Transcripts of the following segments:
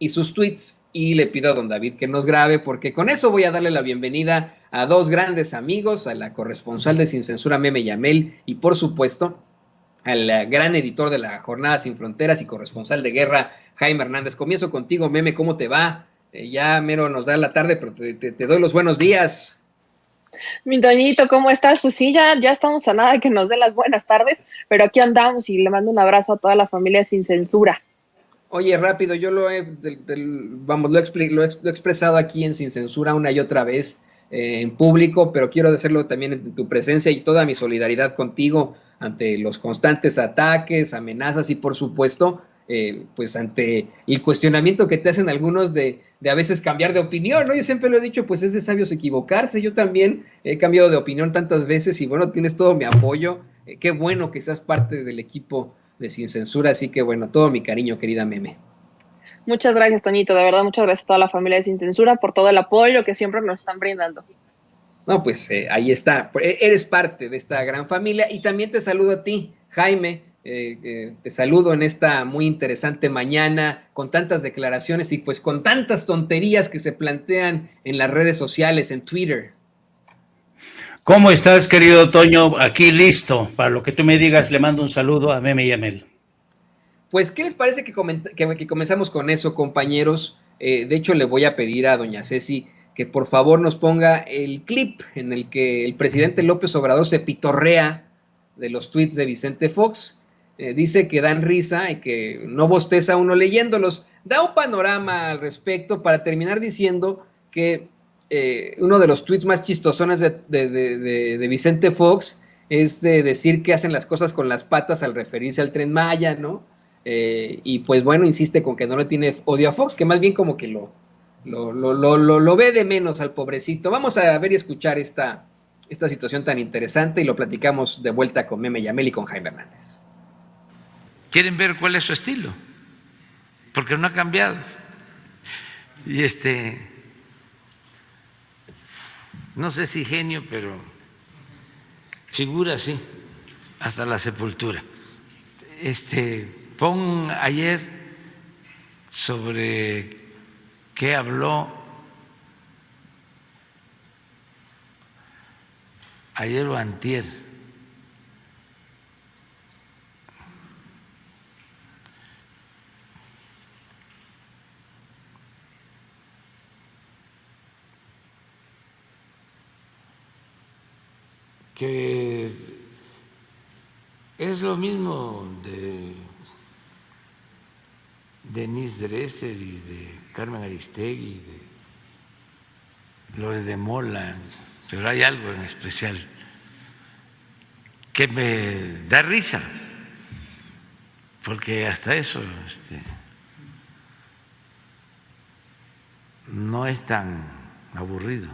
y sus tweets, y le pido a don David que nos grabe, porque con eso voy a darle la bienvenida a dos grandes amigos, a la corresponsal de Sin Censura, Meme Yamel, y por supuesto al gran editor de la Jornada Sin Fronteras y corresponsal de guerra, Jaime Hernández. Comienzo contigo, Meme, ¿cómo te va? Ya mero nos da la tarde, pero te doy los buenos días. Mi Toñito, ¿cómo estás? Pues sí, ya estamos a nada de que nos dé las buenas tardes, pero aquí andamos y le mando un abrazo a toda la familia Sin Censura. Oye, rápido, yo lo he expresado aquí en Sin Censura una y otra vez en público, pero quiero hacerlo también en tu presencia y toda mi solidaridad contigo ante los constantes ataques, amenazas y por supuesto, pues ante el cuestionamiento que te hacen algunos de a veces cambiar de opinión, ¿no? Yo siempre lo he dicho, pues es de sabios equivocarse, yo también he cambiado de opinión tantas veces y bueno, tienes todo mi apoyo, qué bueno que seas parte del equipo de Sin Censura, así que bueno, todo mi cariño, querida Meme. Muchas gracias, Toñito, de verdad, muchas gracias a toda la familia de Sin Censura por todo el apoyo que siempre nos están brindando. No, pues ahí está, eres parte de esta gran familia y también te saludo a ti, Jaime, te saludo en esta muy interesante mañana con tantas declaraciones y pues con tantas tonterías que se plantean en las redes sociales, en Twitter. ¿Cómo estás, querido Toño? Aquí listo, para lo que tú me digas, le mando un saludo a Meme Yamel. Pues, ¿qué les parece que comenzamos con eso, compañeros? De hecho, le voy a pedir a doña Ceci que por favor nos ponga el clip en el que el presidente López Obrador se pitorrea de los tweets de Vicente Fox. Dice que dan risa y que no bosteza uno leyéndolos. Da un panorama al respecto para terminar diciendo que uno de los tweets más chistosones de Vicente Fox es de decir que hacen las cosas con las patas al referirse al Tren Maya, ¿no? Y pues bueno, insiste con que no le tiene odio a Fox, que más bien como que lo ve de menos al pobrecito. Vamos a ver y escuchar esta situación tan interesante y lo platicamos de vuelta con Meme Yamel y con Jaime Hernández. ¿Quieren ver cuál es su estilo? Porque no ha cambiado. Y no sé si genio, pero figura así, hasta la sepultura. Pon ayer sobre qué habló ayer o antier. Que es lo mismo de Denise Dresser y de Carmen Aristegui, de Lore de Mola, pero hay algo en especial que me da risa, porque hasta eso no es tan aburrido.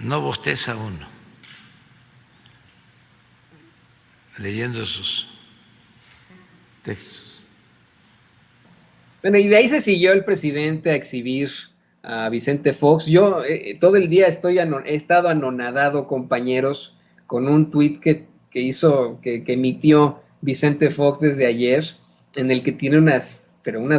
No bosteza uno leyendo sus textos. Bueno, y de ahí se siguió el presidente a exhibir a Vicente Fox. Yo todo el día he estado anonadado, compañeros, con un tuit que emitió Vicente Fox desde ayer, en el que tiene unas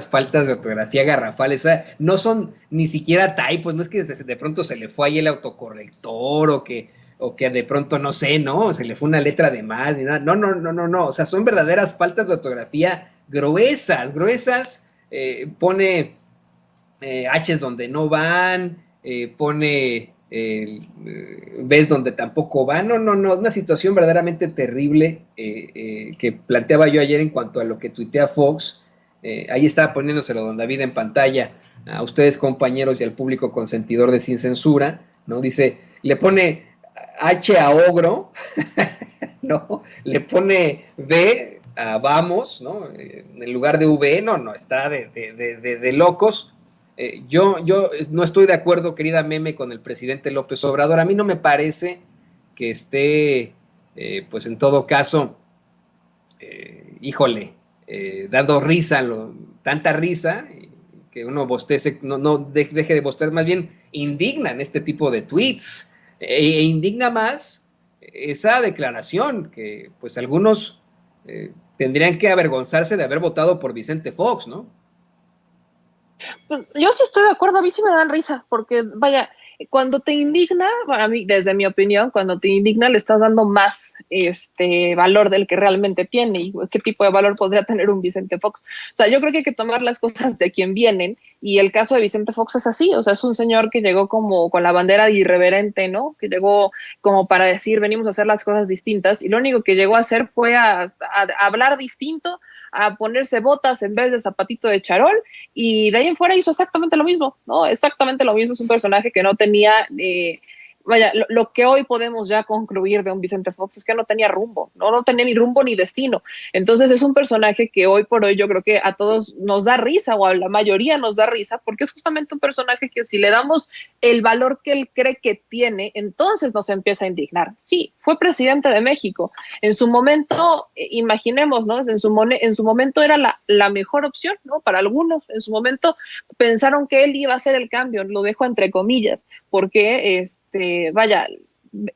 faltas de ortografía garrafales, o sea, no son ni siquiera typos, no es que de pronto se le fue ahí el autocorrector o que de pronto, no sé, ¿no? Se le fue una letra de más, ni nada. No, o sea, son verdaderas faltas de ortografía gruesas, pone H's donde no van, pone ves donde tampoco van, no, una situación verdaderamente terrible que planteaba yo ayer en cuanto a lo que tuitea Fox. Ahí estaba poniéndoselo don David en pantalla a ustedes, compañeros, y al público consentidor de Sin Censura, ¿no? Dice, le pone H a ogro, ¿no? Le pone V a vamos, ¿no? En lugar de V, no, está de locos. Yo no estoy de acuerdo, querida Meme, con el presidente López Obrador. A mí no me parece que esté, pues en todo caso, dando risa, tanta risa, que uno bostece, no deje de bostezar, más bien indignan este tipo de tweets, e indigna más esa declaración que pues algunos tendrían que avergonzarse de haber votado por Vicente Fox, ¿no? Pues, yo sí estoy de acuerdo, a mí sí me dan risa, porque vaya, cuando te indigna, para mí, desde mi opinión, cuando te indigna le estás dando más valor del que realmente tiene, y qué tipo de valor podría tener un Vicente Fox. O sea, yo creo que hay que tomar las cosas de quien vienen, y el caso de Vicente Fox es así, o sea, es un señor que llegó como con la bandera de irreverente, ¿no? Que llegó como para decir, venimos a hacer las cosas distintas, y lo único que llegó a hacer fue a hablar distinto, a ponerse botas en vez de zapatito de charol, y de ahí en fuera hizo exactamente lo mismo, ¿no? Exactamente lo mismo, es un personaje que no tenía, vaya, lo que hoy podemos ya concluir de un Vicente Fox es que no tenía rumbo, no tenía ni rumbo ni destino. Entonces es un personaje que hoy por hoy yo creo que a todos nos da risa, o a la mayoría nos da risa, porque es justamente un personaje que si le damos el valor que él cree que tiene, entonces nos empieza a indignar. Sí, fue presidente de México. En su momento, imaginemos, ¿no? En su momento era la mejor opción, ¿no? Para algunos, en su momento pensaron que él iba a hacer el cambio, lo dejo entre comillas, porque, vaya,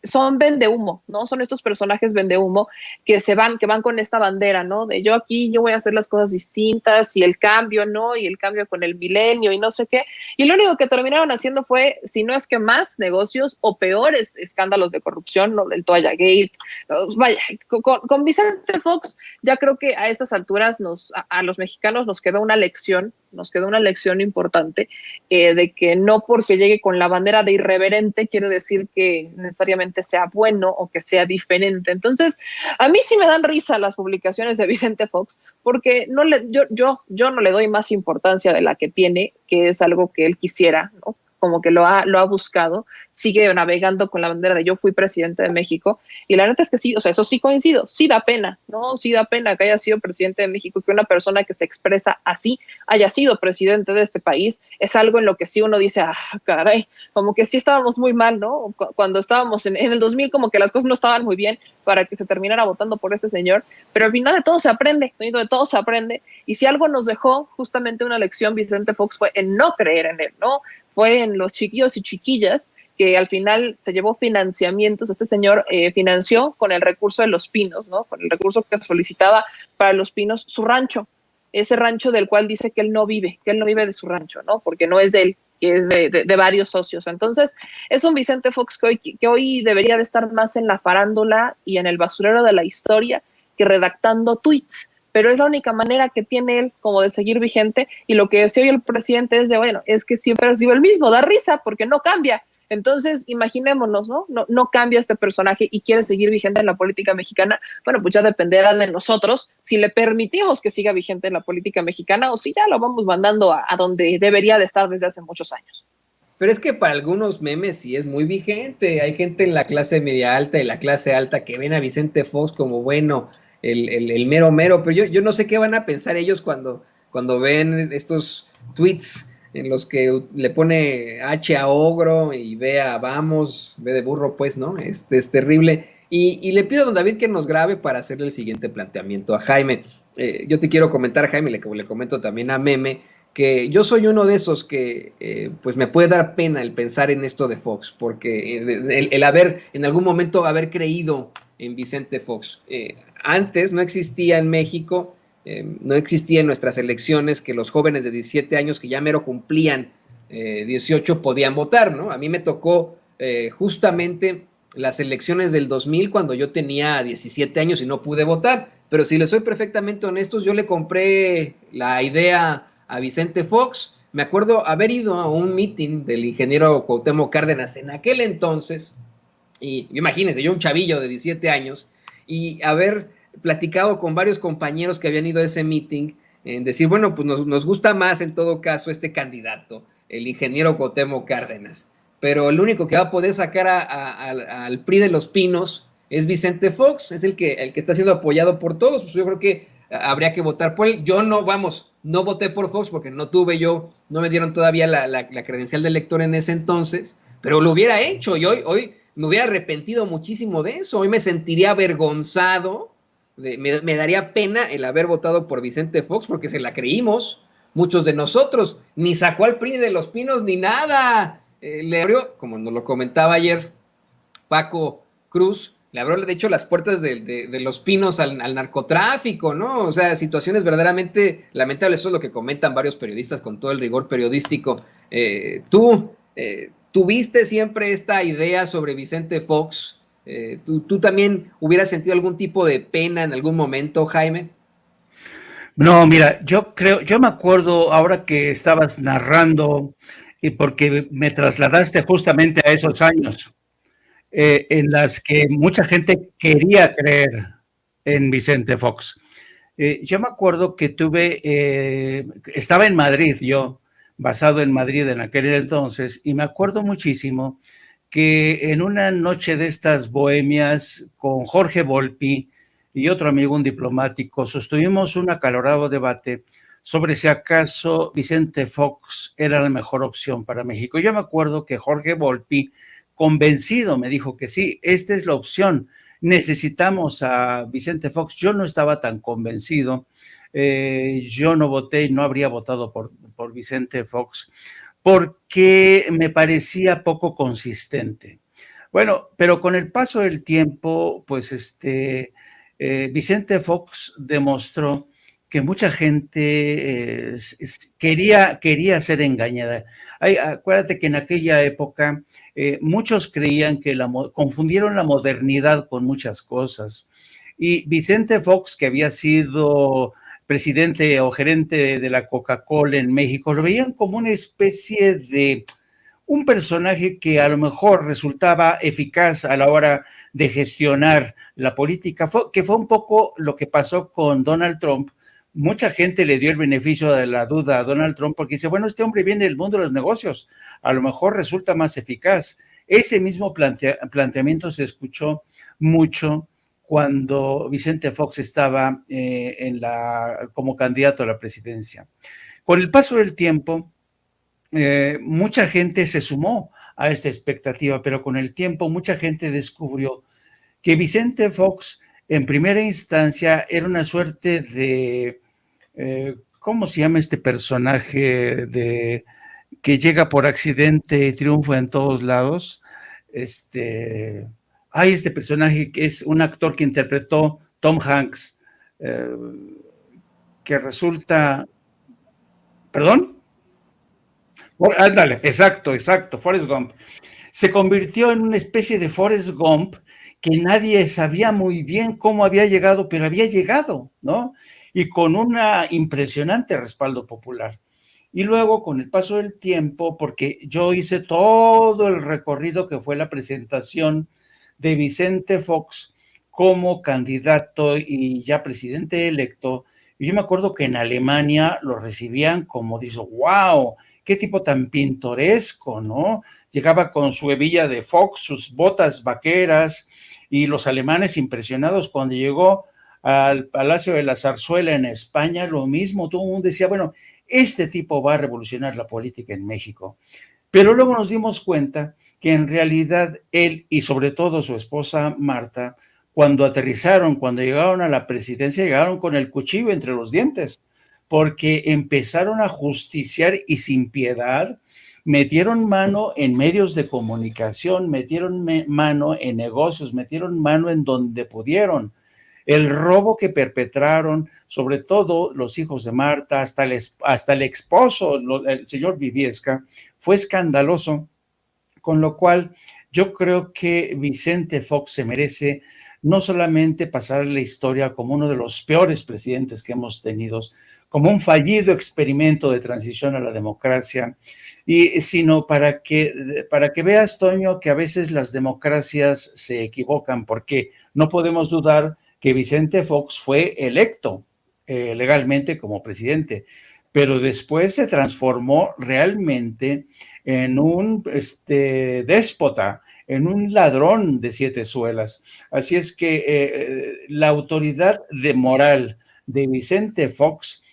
son vendehumo, ¿no? Son estos personajes vendehumo que van con esta bandera, ¿no? De yo aquí, yo voy a hacer las cosas distintas, y el cambio, ¿no? Y el cambio con el milenio y no sé qué. Y lo único que terminaron haciendo fue, si no es que más negocios o peores escándalos de corrupción, ¿no? Del Toalla Gate. Vaya, con Vicente Fox, ya creo que a estas alturas a los mexicanos nos quedó una lección importante, de que no porque llegue con la bandera de irreverente quiere decir que necesariamente sea bueno o que sea diferente. Entonces, a mí sí me dan risa las publicaciones de Vicente Fox, porque yo no le doy más importancia de la que tiene, que es algo que él quisiera, ¿no? Como que lo ha buscado, sigue navegando con la bandera de yo fui presidente de México, y la neta es que sí, o sea, eso sí coincido, sí da pena, ¿no? Sí da pena que haya sido presidente de México, que una persona que se expresa así haya sido presidente de este país. Es algo en lo que sí uno dice, caray, como que sí estábamos muy mal, ¿no? Cuando estábamos en el 2000, como que las cosas no estaban muy bien para que se terminara votando por este señor, pero al final de todo se aprende, ¿no? De todo se aprende, y si algo nos dejó justamente una lección Vicente Fox fue en no creer en él, ¿no? Fue en los chiquillos y chiquillas que al final se llevó financiamientos. Este señor financió con el recurso de Los Pinos, ¿no? Con el recurso que solicitaba para Los Pinos, su rancho, ese rancho del cual dice que él no vive de su rancho, ¿no? Porque no es de él, que es de varios socios. Entonces, es un Vicente Fox que hoy debería de estar más en la farándula y en el basurero de la historia que redactando tweets, pero es la única manera que tiene él como de seguir vigente, y lo que decía hoy el presidente es de, bueno, es que siempre ha sido el mismo, da risa porque no cambia. Entonces, imaginémonos, ¿no? No cambia este personaje y quiere seguir vigente en la política mexicana. Bueno, pues ya dependerá de nosotros si le permitimos que siga vigente en la política mexicana, o si ya lo vamos mandando a donde debería de estar desde hace muchos años. Pero es que para algunos memes sí es muy vigente. Hay gente en la clase media alta y la clase alta que ven a Vicente Fox como, bueno, el mero mero, pero yo no sé qué van a pensar ellos cuando ven estos tweets en los que le pone H a ogro y B a vamos, B de burro, pues, ¿no? Es terrible. Y le pido a don David que nos grabe para hacerle el siguiente planteamiento a Jaime. Yo te quiero comentar, Jaime, le comento también a Meme, que yo soy uno de esos que pues me puede dar pena el pensar en esto de Fox, porque el haber, en algún momento, haber creído en Vicente Fox. Antes no existía en México, no existía en nuestras elecciones que los jóvenes de 17 años que ya mero cumplían 18 podían votar, ¿no? A mí me tocó justamente las elecciones del 2000 cuando yo tenía 17 años y no pude votar, pero si les soy perfectamente honestos, yo le compré la idea a Vicente Fox. Me acuerdo haber ido a un meeting del ingeniero Cuauhtémoc Cárdenas en aquel entonces, y imagínense, yo un chavillo de 17 años, y haber platicado con varios compañeros que habían ido a ese meeting, en decir, bueno, pues nos gusta más en todo caso este candidato, el ingeniero Cuauhtémoc Cárdenas, pero el único que va a poder sacar al PRI de Los Pinos es Vicente Fox, es el que está siendo apoyado por todos. Pues yo creo que habría que votar por él. Yo no voté por Fox porque no me dieron todavía la credencial de elector en ese entonces, pero lo hubiera hecho, y hoy me hubiera arrepentido muchísimo de eso. Hoy me sentiría avergonzado, me daría pena el haber votado por Vicente Fox, porque se la creímos muchos de nosotros. Ni sacó al PRI de Los Pinos ni nada. Le abrió, como nos lo comentaba ayer Paco Cruz, le abrió, de hecho, las puertas de Los Pinos al narcotráfico, ¿no? O sea, situaciones verdaderamente lamentables. Eso es lo que comentan varios periodistas con todo el rigor periodístico. ¿Tuviste siempre esta idea sobre Vicente Fox? ¿Tú también hubieras sentido algún tipo de pena en algún momento, Jaime? No, mira, yo me acuerdo ahora que estabas narrando y porque me trasladaste justamente a esos años en las que mucha gente quería creer en Vicente Fox. Yo me acuerdo que estaba en Madrid yo, basado en Madrid en aquel entonces, y me acuerdo muchísimo que en una noche de estas bohemias con Jorge Volpi y otro amigo, un diplomático, sostuvimos un acalorado debate sobre si acaso Vicente Fox era la mejor opción para México. Yo me acuerdo que Jorge Volpi, convencido, me dijo que sí, esta es la opción, necesitamos a Vicente Fox. Yo no estaba tan convencido, yo no voté y no habría votado por Vicente Fox porque me parecía poco consistente. Bueno, pero con el paso del tiempo, pues Vicente Fox demostró que mucha gente quería ser engañada. Acuérdate que en aquella época muchos creían que confundieron la modernidad con muchas cosas. Y Vicente Fox, que había sido presidente o gerente de la Coca-Cola en México, lo veían como una especie de un personaje que a lo mejor resultaba eficaz a la hora de gestionar la política, que fue un poco lo que pasó con Donald Trump. Mucha gente le dio el beneficio de la duda a Donald Trump porque dice, bueno, este hombre viene del mundo de los negocios, a lo mejor resulta más eficaz. Ese mismo planteamiento se escuchó mucho cuando Vicente Fox estaba como candidato a la presidencia. Con el paso del tiempo, mucha gente se sumó a esta expectativa, pero con el tiempo mucha gente descubrió que Vicente Fox en primera instancia era una suerte de, ¿cómo se llama este personaje que llega por accidente y triunfa en todos lados? Este personaje que es un actor que interpretó Tom Hanks, que resulta, ¿perdón? Ándale, exacto, Forrest Gump. Se convirtió en una especie de Forrest Gump que nadie sabía muy bien cómo había llegado, pero había llegado, ¿no? Y con un impresionante respaldo popular. Y luego, con el paso del tiempo, porque yo hice todo el recorrido que fue la presentación de Vicente Fox como candidato y ya presidente electo, y yo me acuerdo que en Alemania lo recibían como, dice, wow, qué tipo tan pintoresco, ¿no? Llegaba con su hebilla de Fox, sus botas vaqueras, y los alemanes impresionados cuando llegó al Palacio de la Zarzuela en España, lo mismo, todo el mundo decía, bueno, este tipo va a revolucionar la política en México. Pero luego nos dimos cuenta que en realidad él y sobre todo su esposa Marta, cuando aterrizaron, cuando llegaron a la presidencia, llegaron con el cuchillo entre los dientes, porque empezaron a justiciar y sin piedad, metieron mano en medios de comunicación, metieron mano en negocios, metieron mano en donde pudieron. El robo que perpetraron, sobre todo los hijos de Marta, hasta el esposo, el señor Viviesca, fue escandaloso, con lo cual yo creo que Vicente Fox se merece no solamente pasar a la historia como uno de los peores presidentes que hemos tenido, como un fallido experimento de transición a la democracia, sino para que veas, Toño, que a veces las democracias se equivocan, porque no podemos dudar que Vicente Fox fue electo legalmente como presidente, pero después se transformó realmente en un déspota, en un ladrón de 7 suelas. Así es que la autoridad moral de Vicente Fox,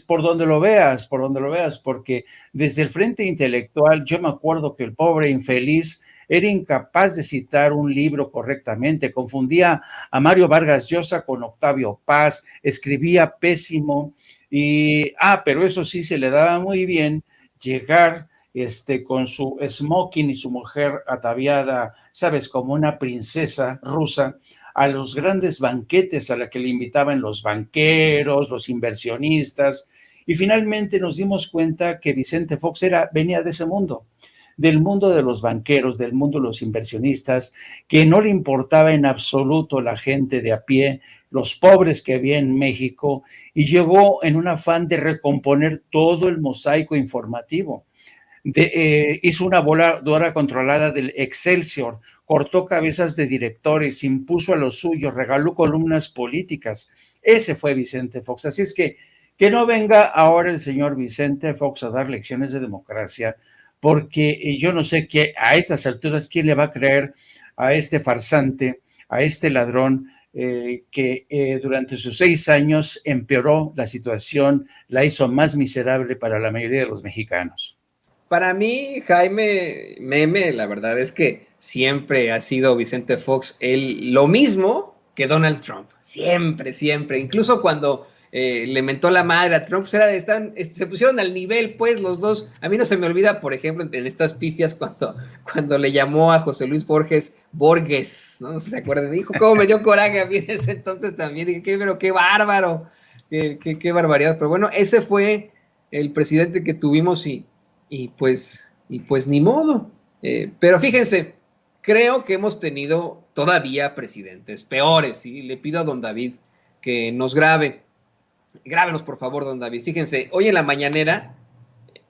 por donde lo veas, porque desde el frente intelectual, yo me acuerdo que el pobre infeliz era incapaz de citar un libro correctamente, confundía a Mario Vargas Llosa con Octavio Paz, escribía pésimo, pero eso sí se le daba muy bien llegar con su smoking y su mujer ataviada, sabes, como una princesa rusa, a los grandes banquetes a la que le invitaban los banqueros, los inversionistas, y finalmente nos dimos cuenta que Vicente Fox venía de ese mundo, del mundo de los banqueros, del mundo de los inversionistas, que no le importaba en absoluto la gente de a pie, los pobres que había en México, y llegó en un afán de recomponer todo el mosaico informativo. Hizo una voladora controlada del Excelsior, cortó cabezas de directores, impuso a los suyos, regaló columnas políticas. Ese fue Vicente Fox. Así es que no venga ahora el señor Vicente Fox a dar lecciones de democracia, porque yo no sé qué a estas alturas quién le va a creer a este farsante, a este ladrón que durante sus 6 años empeoró la situación, la hizo más miserable para la mayoría de los mexicanos. Para mí, Jaime Meme, la verdad es que siempre ha sido Vicente Fox lo mismo que Donald Trump. Siempre, siempre. Incluso cuando le mentó la madre a Trump, se pusieron al nivel, pues, los dos. A mí no se me olvida, por ejemplo, en estas pifias, cuando le llamó a José Luis Borges, ¿no? No sé si se acuerdan. Dijo, cómo me dio coraje a mí en ese entonces también. Dije, pero qué bárbaro. Qué barbaridad. Pero bueno, ese fue el presidente que tuvimos y pues ni modo. Pero fíjense, creo que hemos tenido todavía presidentes peores, ¿sí? Le pido a don David que nos grábenos por favor, don David. Fíjense, hoy en la mañanera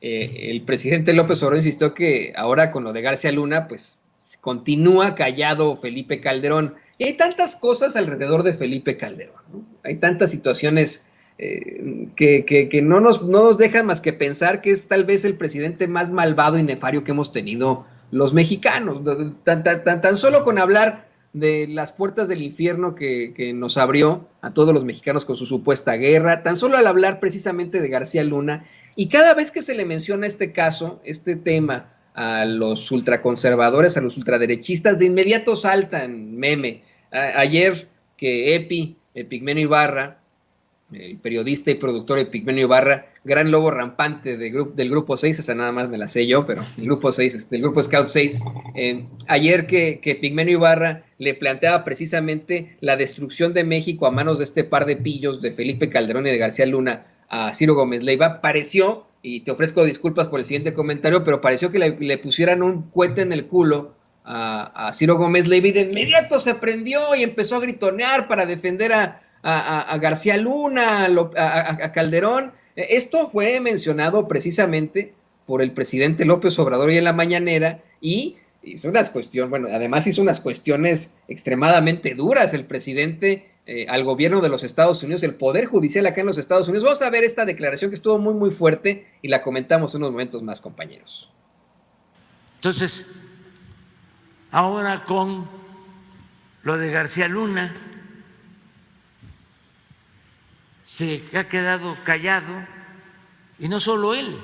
el presidente López Obrador insistió que ahora con lo de García Luna, pues continúa callado Felipe Calderón. Y hay tantas cosas alrededor de Felipe Calderón, ¿no? Hay tantas situaciones que no nos dejan más que pensar que es tal vez el presidente más malvado y nefario que hemos tenido los mexicanos. Tan solo con hablar de las puertas del infierno que nos abrió a todos los mexicanos con su supuesta guerra, tan solo al hablar precisamente de García Luna, y cada vez que se le menciona este caso, este tema, a los ultraconservadores, a los ultraderechistas, de inmediato saltan Meme. Ayer que Epigmenio Ibarra, el periodista y productor Epigmenio Ibarra, gran lobo rampante del Grupo 6, esa nada más me la sé yo, pero el Grupo 6, del Grupo Scout 6, ayer que Epigmenio Ibarra le planteaba precisamente la destrucción de México a manos de este par de pillos de Felipe Calderón y de García Luna a Ciro Gómez Leiva, pareció, y te ofrezco disculpas por el siguiente comentario, pero pareció que le pusieran un cohete en el culo a Ciro Gómez Leiva y de inmediato se prendió y empezó a gritonear para defender a García Luna, a Calderón. Esto fue mencionado precisamente por el presidente López Obrador hoy en la mañanera y hizo unas cuestiones, bueno, además hizo unas cuestiones extremadamente duras el presidente al gobierno de los Estados Unidos, el Poder Judicial acá en los Estados Unidos. Vamos a ver esta declaración que estuvo muy, muy fuerte y la comentamos en unos momentos más, compañeros. Entonces, ahora con lo de García Luna, se ha quedado callado, y no solo él,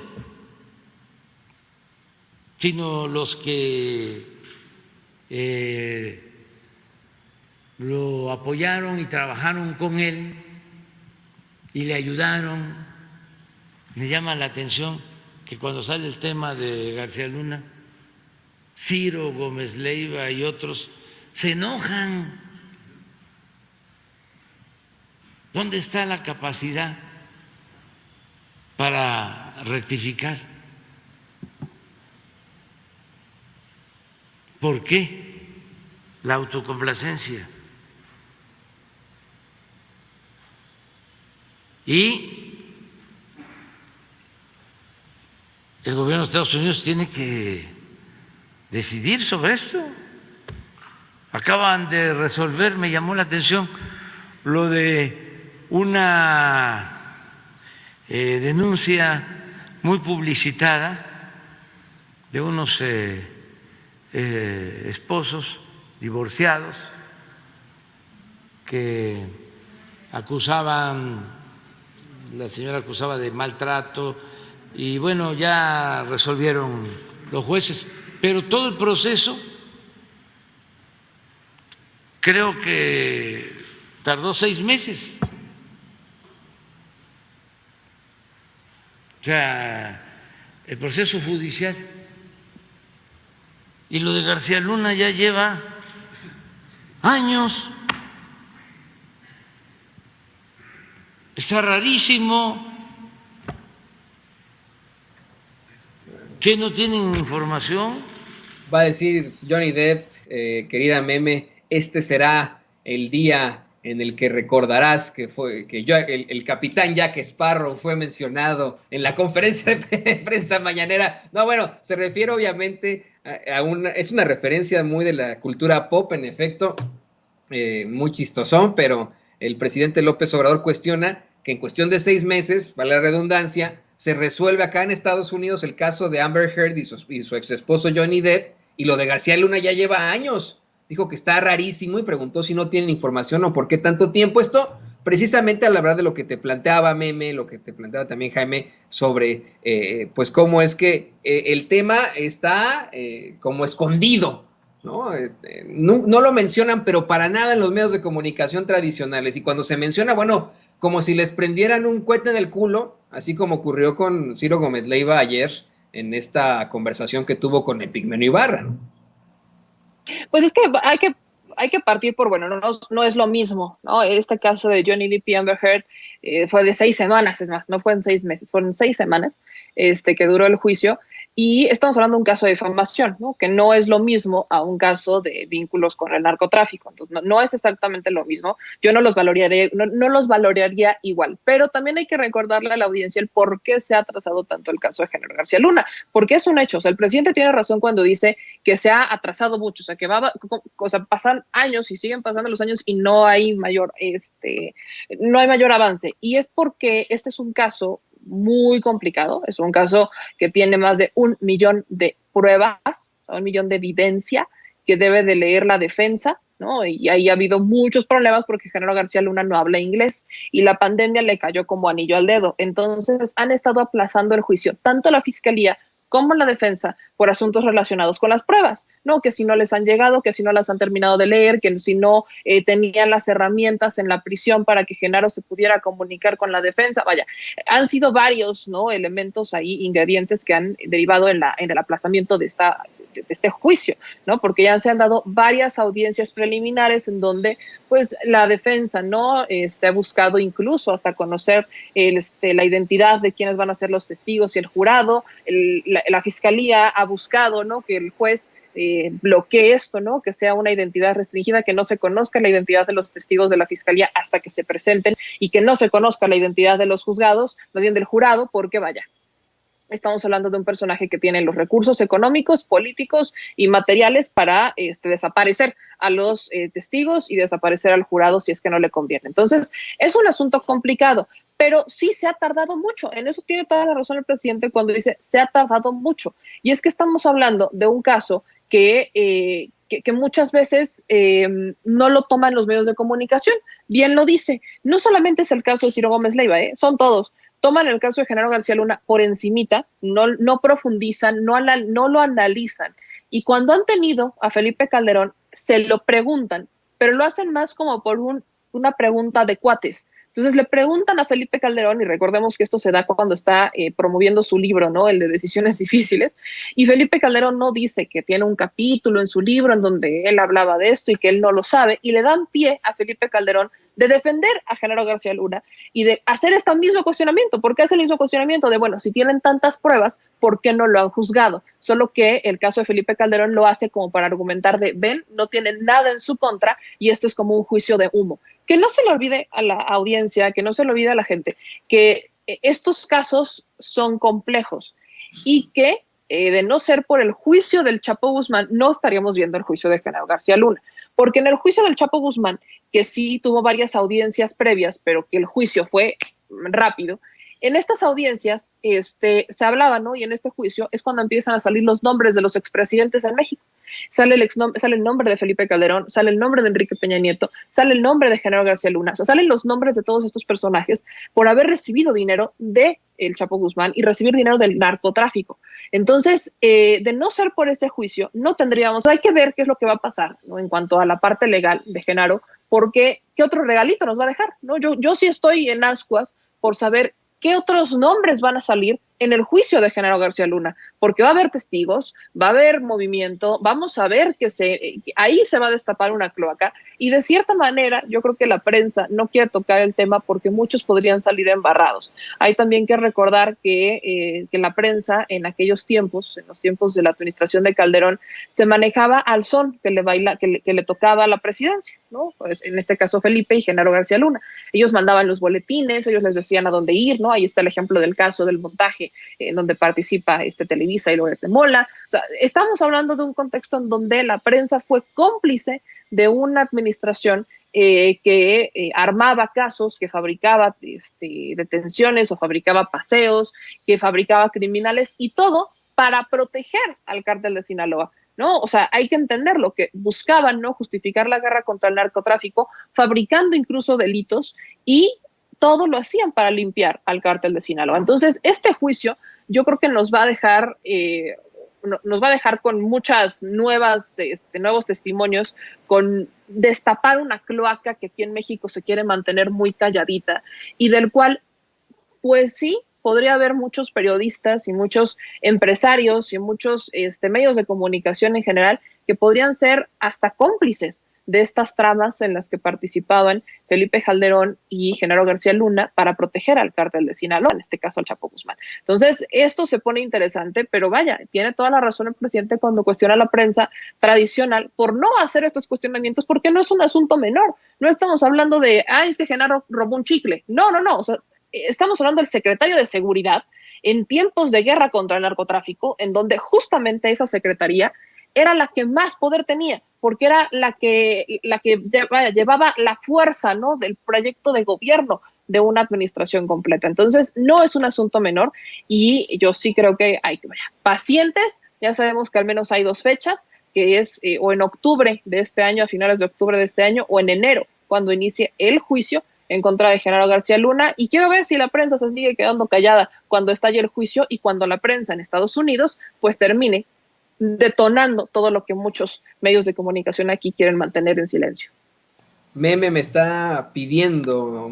sino los que lo apoyaron y trabajaron con él y le ayudaron. Me llama la atención que cuando sale el tema de García Luna, Ciro Gómez Leiva y otros se enojan. ¿Dónde está la capacidad para rectificar? ¿Por qué la autocomplacencia? Y el gobierno de Estados Unidos tiene que decidir sobre esto. Acaban de resolver, me llamó la atención, lo de una denuncia muy publicitada de unos esposos divorciados que la señora acusaba de maltrato y bueno, ya resolvieron los jueces, pero todo el proceso creo que tardó 6 meses. O sea, el proceso judicial. Y lo de García Luna ya lleva años. Está rarísimo. ¿Qué no tienen información? Va a decir Johnny Depp, querida Meme, este será el día en el que recordarás que el capitán Jack Sparrow fue mencionado en la conferencia de prensa mañanera. No, bueno, se refiere obviamente es una referencia muy de la cultura pop, en efecto, muy chistosón, pero el presidente López Obrador cuestiona que en cuestión de 6 meses, vale la redundancia, se resuelve acá en Estados Unidos el caso de Amber Heard y su ex esposo Johnny Depp, y lo de García Luna ya lleva años. Dijo que está rarísimo y preguntó si no tienen información o por qué tanto tiempo. Esto precisamente al hablar de lo que te planteaba Meme, lo que te planteaba también Jaime, sobre pues cómo es que el tema está como escondido, ¿no? No lo mencionan, pero para nada en los medios de comunicación tradicionales. Y cuando se menciona, bueno, como si les prendieran un cohete en el culo, así como ocurrió con Ciro Gómez Leiva ayer en esta conversación que tuvo con Epigmenio Ibarra, ¿no? Pues es que hay que partir por, bueno, no es lo mismo, ¿no? Este caso de Johnny Depp y Amber Heard fue de 6 semanas, es más, no fue en 6 meses, fueron 6 semanas que duró el juicio. Y estamos hablando de un caso de difamación, ¿no? Que no es lo mismo a un caso de vínculos con el narcotráfico. Entonces, no es exactamente lo mismo. Yo no los valoraría igual. Pero también hay que recordarle a la audiencia el por qué se ha atrasado tanto el caso de Genaro García Luna. Porque es un hecho. O sea, el presidente tiene razón cuando dice que se ha atrasado mucho. O sea, que pasan años y siguen pasando los años y no hay mayor avance. Y es porque este es un caso muy complicado, es un caso que tiene más de 1 millón de pruebas, 1 millón de evidencia que debe de leer la defensa, ¿no? Y ahí ha habido muchos problemas porque Genaro García Luna no habla inglés y la pandemia le cayó como anillo al dedo. Entonces han estado aplazando el juicio, tanto la fiscalía como la defensa, por asuntos relacionados con las pruebas, ¿no? Que si no les han llegado, que si no las han terminado de leer, que si no tenían las herramientas en la prisión para que Genaro se pudiera comunicar con la defensa. Vaya, han sido varios, ¿no? Elementos ahí, ingredientes que han derivado en el aplazamiento de este juicio, ¿no? Porque ya se han dado varias audiencias preliminares en donde, pues, la defensa, ¿no? Ha buscado incluso hasta conocer la identidad de quienes van a ser los testigos y el jurado. La fiscalía ha buscado, ¿no? Que el juez bloquee esto, ¿no? Que sea una identidad restringida, que no se conozca la identidad de los testigos de la fiscalía hasta que se presenten y que no se conozca la identidad de los juzgados, más bien del jurado, porque vaya, estamos hablando de un personaje que tiene los recursos económicos, políticos y materiales para desaparecer a los testigos y desaparecer al jurado si es que no le conviene. Entonces, es un asunto complicado, pero sí se ha tardado mucho. En eso tiene toda la razón el presidente cuando dice se ha tardado mucho. Y es que estamos hablando de un caso que muchas veces no lo toman los medios de comunicación. Bien lo dice. No solamente es el caso de Ciro Gómez Leiva, son todos. Toman el caso de Genaro García Luna por encimita, no profundizan, no lo analizan. Y cuando han tenido a Felipe Calderón, se lo preguntan, pero lo hacen más como por una pregunta de cuates. Entonces le preguntan a Felipe Calderón, y recordemos que esto se da cuando está promoviendo su libro, ¿no? El de Decisiones Difíciles, y Felipe Calderón no dice que tiene un capítulo en su libro en donde él hablaba de esto y que él no lo sabe, y le dan pie a Felipe Calderón de defender a Genaro García Luna y de hacer este mismo cuestionamiento. ¿Por qué hace el mismo cuestionamiento? De, bueno, si tienen tantas pruebas, ¿por qué no lo han juzgado? Solo que el caso de Felipe Calderón lo hace como para argumentar de, ven, no tienen nada en su contra y esto es como un juicio de humo. Que no se le olvide a la audiencia, que no se le olvide a la gente, que estos casos son complejos y que de no ser por el juicio del Chapo Guzmán, no estaríamos viendo el juicio de Genaro García Luna. Porque en el juicio del Chapo Guzmán, que sí tuvo varias audiencias previas, pero que el juicio fue rápido, en estas audiencias se hablaba, ¿no? Y en este juicio es cuando empiezan a salir los nombres de los expresidentes en México. Sale el nombre de Felipe Calderón, sale el nombre de Enrique Peña Nieto, sale el nombre de Genaro García Luna, o sea, salen los nombres de todos estos personajes por haber recibido dinero de el Chapo Guzmán y recibir dinero del narcotráfico. Entonces, de no ser por ese juicio, no tendríamos, hay que ver qué es lo que va a pasar, ¿no? En cuanto a la parte legal de Genaro, porque qué otro regalito nos va a dejar, ¿no? Yo sí estoy en ascuas por saber qué otros nombres van a salir en el juicio de Genaro García Luna, porque va a haber testigos, va a haber movimiento, vamos a ver que ahí se va a destapar una cloaca, y de cierta manera yo creo que la prensa no quiere tocar el tema porque muchos podrían salir embarrados. Hay también que recordar que la prensa en aquellos tiempos, en los tiempos de la administración de Calderón, se manejaba al son que le tocaba a la presidencia, ¿no? Pues en este caso Felipe y Genaro García Luna. Ellos mandaban los boletines, ellos les decían a dónde ir, ¿no? Ahí está el ejemplo del caso del montaje donde participa Televisa y Loret de Mola. O sea, estamos hablando de un contexto en donde la prensa fue cómplice de una administración que armaba casos, que fabricaba detenciones o fabricaba paseos, que fabricaba criminales, y todo para proteger al cártel de Sinaloa, ¿no? O sea, hay que entenderlo, que buscaban, ¿no?, justificar la guerra contra el narcotráfico, fabricando incluso delitos, y todo lo hacían para limpiar al cártel de Sinaloa. Entonces, este juicio yo creo que nos va a dejar con muchas nuevos testimonios, con destapar una cloaca que aquí en México se quiere mantener muy calladita, y del cual, pues sí, podría haber muchos periodistas y muchos empresarios y muchos medios de comunicación en general que podrían ser hasta cómplices de estas tramas en las que participaban Felipe Calderón y Genaro García Luna para proteger al cártel de Sinaloa, en este caso al Chapo Guzmán. Entonces, esto se pone interesante, pero vaya, tiene toda la razón el presidente cuando cuestiona a la prensa tradicional por no hacer estos cuestionamientos, porque no es un asunto menor. No estamos hablando de, es que Genaro robó un chicle. No, o sea, estamos hablando del secretario de Seguridad en tiempos de guerra contra el narcotráfico, en donde justamente esa secretaría era la que más poder tenía, porque era la que llevaba la fuerza, ¿no?, del proyecto de gobierno de una administración completa. Entonces, no es un asunto menor, y yo sí creo que hay que pacientes. Ya sabemos que al menos hay 2 fechas, que es o en octubre de este año, a finales de octubre de este año, o en enero, cuando inicie el juicio en contra de Genaro García Luna, y quiero ver si la prensa se sigue quedando callada cuando estalle el juicio y cuando la prensa en Estados Unidos pues termine detonando todo lo que muchos medios de comunicación aquí quieren mantener en silencio. Meme me están pidiendo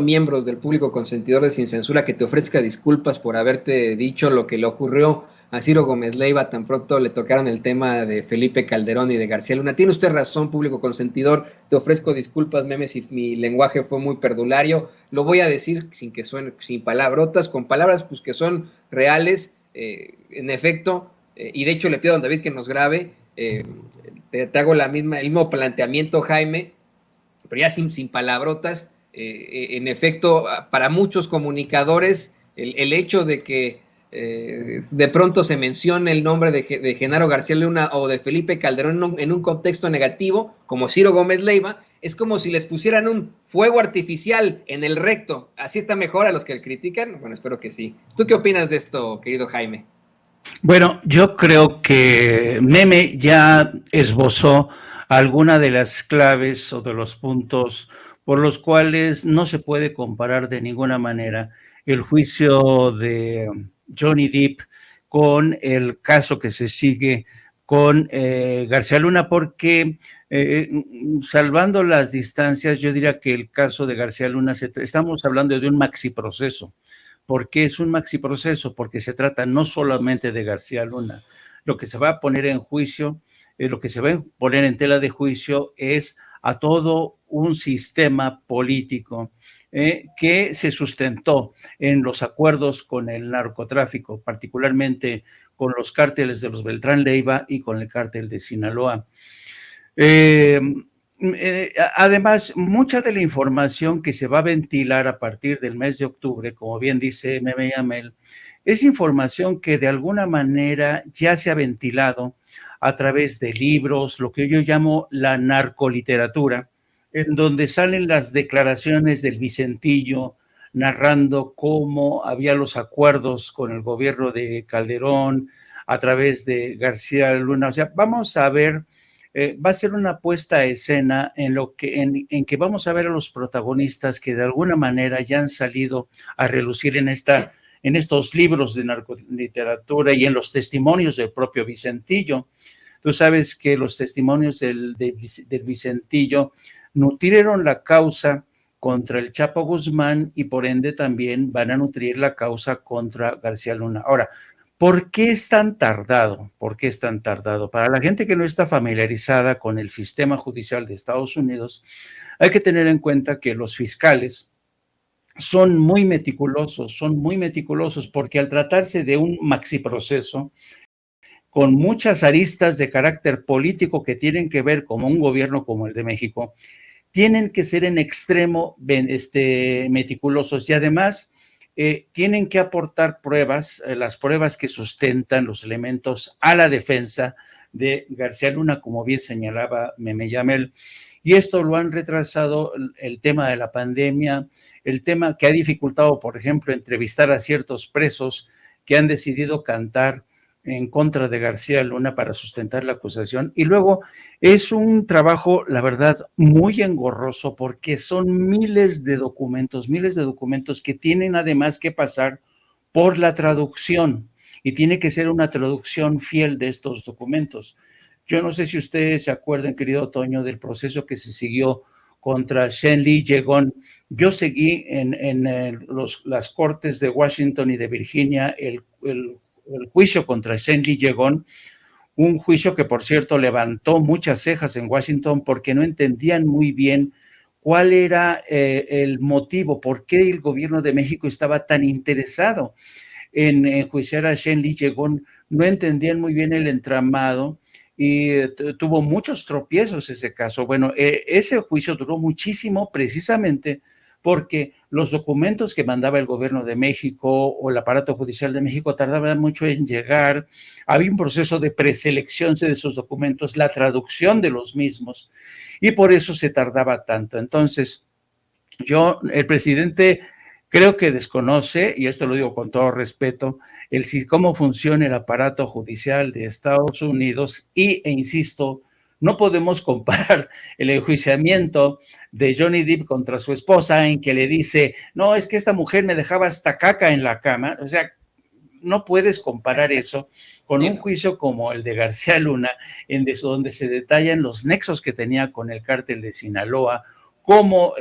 miembros del público consentidor de Sin Censura que te ofrezca disculpas por haberte dicho lo que le ocurrió a Ciro Gómez Leiva tan pronto le tocaron el tema de Felipe Calderón y de García Luna. Tiene usted razón, público consentidor, te ofrezco disculpas, Meme, si mi lenguaje fue muy perdulario. Lo voy a decir sin que suene, sin palabrotas, con palabras pues que son reales, en efecto, y de hecho le pido a don David que nos grabe. Te hago el mismo planteamiento, Jaime, pero ya sin palabrotas. En efecto, para muchos comunicadores, el hecho de que de pronto se mencione el nombre de Genaro García Luna o de Felipe Calderón en un contexto negativo, como Ciro Gómez Leiva, es como si les pusieran un fuego artificial en el recto. ¿Así está mejor a los que critican? Bueno, espero que sí. ¿Tú qué opinas de esto, querido Jaime? Bueno, yo creo que Meme ya esbozó alguna de las claves o de los puntos por los cuales no se puede comparar de ninguna manera el juicio de Johnny Depp con el caso que se sigue con García Luna, porque salvando las distancias, yo diría que el caso de García Luna, estamos hablando de un maxi proceso. ¿Por qué es un maxi proceso? Porque se trata no solamente de García Luna. Lo que se va a poner en juicio, lo que se va a poner en tela de juicio es a todo un sistema político que se sustentó en los acuerdos con el narcotráfico, particularmente con los cárteles de los Beltrán Leiva y con el cártel de Sinaloa. Además, mucha de la información que se va a ventilar a partir del mes de octubre, como bien dice Meme Yamel, es información que de alguna manera ya se ha ventilado a través de libros, lo que yo llamo la narcoliteratura, en donde salen las declaraciones del Vicentillo narrando cómo había los acuerdos con el gobierno de Calderón a través de García Luna. O sea, vamos a ver, va a ser una puesta a escena en que vamos a ver a los protagonistas que de alguna manera ya han salido a relucir en estos libros de narcoliteratura y en los testimonios del propio Vicentillo. Tú sabes que los testimonios del Vicentillo nutrieron la causa contra el Chapo Guzmán y por ende también van a nutrir la causa contra García Luna. Ahora, ¿por qué es tan tardado? ¿Por qué es tan tardado? Para la gente que no está familiarizada con el sistema judicial de Estados Unidos, hay que tener en cuenta que los fiscales son muy meticulosos porque al tratarse de un maxiproceso, con muchas aristas de carácter político que tienen que ver con un gobierno como el de México, tienen que ser en extremo meticulosos y además tienen que aportar pruebas, las pruebas que sustentan los elementos a la defensa de García Luna, como bien señalaba Meme Yamel. Y esto lo han retrasado el tema de la pandemia, el tema que ha dificultado, por ejemplo, entrevistar a ciertos presos que han decidido cantar en contra de García Luna para sustentar la acusación. Y luego es un trabajo, la verdad, muy engorroso porque son miles de documentos que tienen además que pasar por la traducción y tiene que ser una traducción fiel de estos documentos. Yo no sé si ustedes se acuerdan, querido Toño, del proceso que se siguió contra Shenli Yegon. Yo seguí en las cortes de Washington y de Virginia el juicio contra Shenli Yegon, un juicio que, por cierto, levantó muchas cejas en Washington porque no entendían muy bien cuál era el motivo, por qué el gobierno de México estaba tan interesado en enjuiciar a Shenli Yegon. No entendían muy bien el entramado y tuvo muchos tropiezos ese caso. Bueno, ese juicio duró muchísimo precisamente porque los documentos que mandaba el gobierno de México o el aparato judicial de México tardaban mucho en llegar, había un proceso de preselección de esos documentos, la traducción de los mismos, y por eso se tardaba tanto. Entonces, el presidente creo que desconoce, y esto lo digo con todo respeto, cómo funciona el aparato judicial de Estados Unidos, e insisto, no podemos comparar el enjuiciamiento de Johnny Depp contra su esposa en que le dice, no, es que esta mujer me dejaba hasta caca en la cama. O sea, no puedes comparar eso con un juicio como el de García Luna, donde se detallan los nexos que tenía con el cártel de Sinaloa, cómo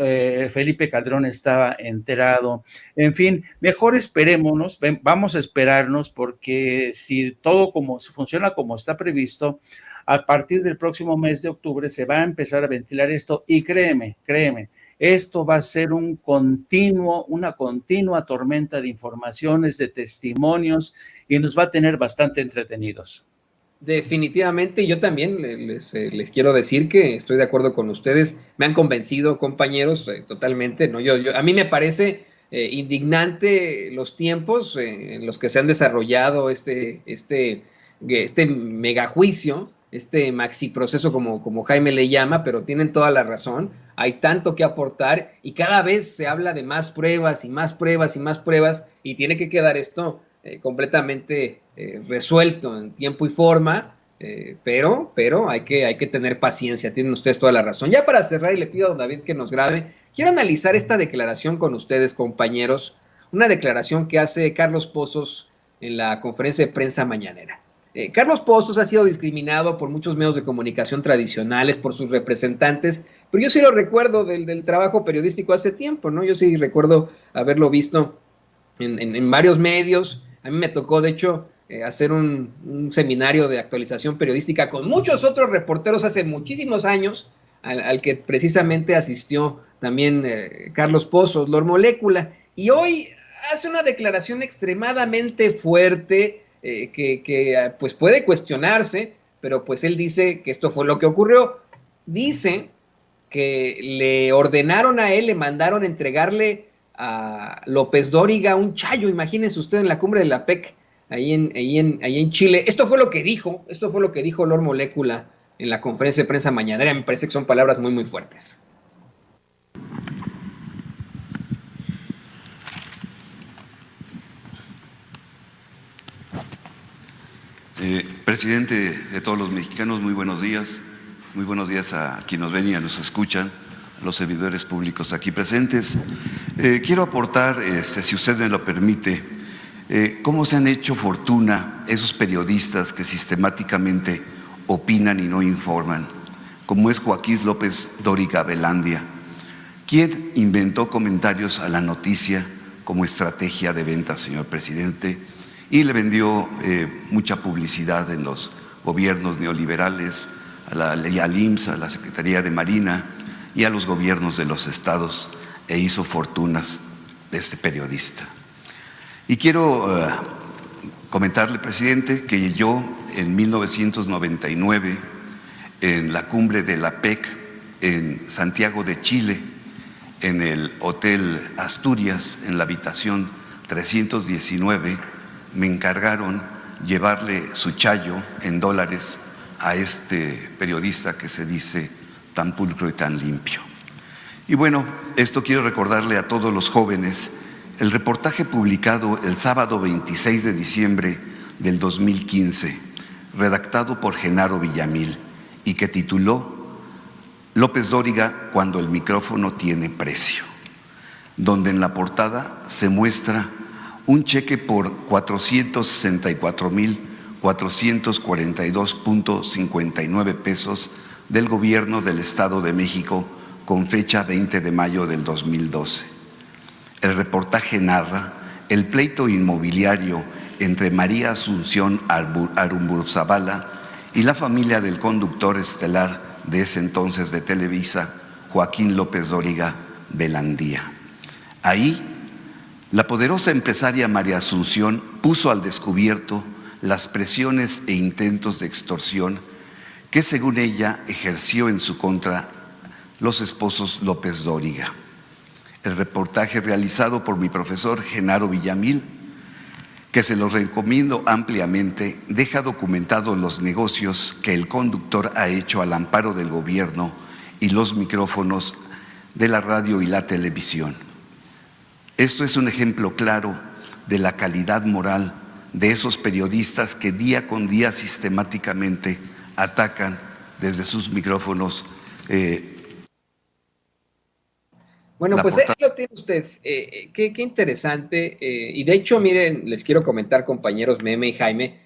Felipe Calderón estaba enterado. En fin, mejor esperémonos, vamos a esperarnos, porque si todo funciona como está previsto, a partir del próximo mes de octubre se va a empezar a ventilar esto y créeme, esto va a ser una continua tormenta de informaciones, de testimonios y nos va a tener bastante entretenidos. Definitivamente, yo también les quiero decir que estoy de acuerdo con ustedes, me han convencido, compañeros, totalmente, ¿no? A mí me parece indignante los tiempos en los que se han desarrollado este megajuicio, este maxi proceso como Jaime le llama, pero tienen toda la razón, hay tanto que aportar y cada vez se habla de más pruebas y más pruebas y más pruebas y tiene que quedar esto completamente resuelto en tiempo y forma, pero hay que tener paciencia, tienen ustedes toda la razón. Ya para cerrar, y le pido a don David que nos grabe, quiero analizar esta declaración con ustedes, compañeros, una declaración que hace Carlos Pozos en la conferencia de prensa mañanera. Carlos Pozos ha sido discriminado por muchos medios de comunicación tradicionales, por sus representantes, pero yo sí lo recuerdo del trabajo periodístico hace tiempo, ¿no? Yo sí recuerdo haberlo visto en varios medios. A mí me tocó, de hecho, hacer un seminario de actualización periodística con muchos otros reporteros hace muchísimos años, al que precisamente asistió también Carlos Pozos, Lord Molécula, y hoy hace una declaración extremadamente fuerte, que pues puede cuestionarse, pero pues él dice que esto fue lo que ocurrió. Dice que le ordenaron a él, le mandaron entregarle a López Dóriga un chayo, imagínense usted, en la cumbre de la PEC, ahí en Chile. Esto fue lo que dijo Lord Molécula en la conferencia de prensa mañanera. Me parece que son palabras muy, muy fuertes. Presidente de todos los mexicanos, muy buenos días a quienes nos ven y nos escuchan, a los servidores públicos aquí presentes. Quiero aportar, si usted me lo permite, cómo se han hecho fortuna esos periodistas que sistemáticamente opinan y no informan, como es Joaquín López Dóriga Velandia, ¿Quién inventó comentarios a la noticia como estrategia de venta, señor presidente? Y le vendió mucha publicidad en los gobiernos neoliberales, al IMSS, a la Secretaría de Marina y a los gobiernos de los estados, e hizo fortunas de este periodista. Y quiero comentarle, presidente, que yo en 1999, en la cumbre de la PEC en Santiago de Chile, en el Hotel Asturias, en la habitación 319, me encargaron llevarle su chayo en dólares a este periodista que se dice tan pulcro y tan limpio. Y bueno, esto quiero recordarle a todos los jóvenes el reportaje publicado el sábado 26 de diciembre del 2015, redactado por Genaro Villamil, y que tituló López Dóriga cuando el micrófono tiene precio, donde en la portada se muestra un cheque por 464,442.59 pesos del gobierno del Estado de México con fecha 20 de mayo del 2012. El reportaje narra el pleito inmobiliario entre María Asunción Arumburuzabala y la familia del conductor estelar de ese entonces de Televisa, Joaquín López Dóriga Belandía. Ahí, la poderosa empresaria María Asunción puso al descubierto las presiones e intentos de extorsión que, según ella, ejerció en su contra los esposos López Dóriga. El reportaje realizado por mi profesor Genaro Villamil, que se lo recomiendo ampliamente, deja documentados los negocios que el conductor ha hecho al amparo del gobierno y los micrófonos de la radio y la televisión. Esto es un ejemplo claro de la calidad moral de esos periodistas que día con día sistemáticamente atacan desde sus micrófonos. Bueno, pues ahí lo tiene usted. Qué interesante. Y de hecho, miren, les quiero comentar, compañeros Meme y Jaime,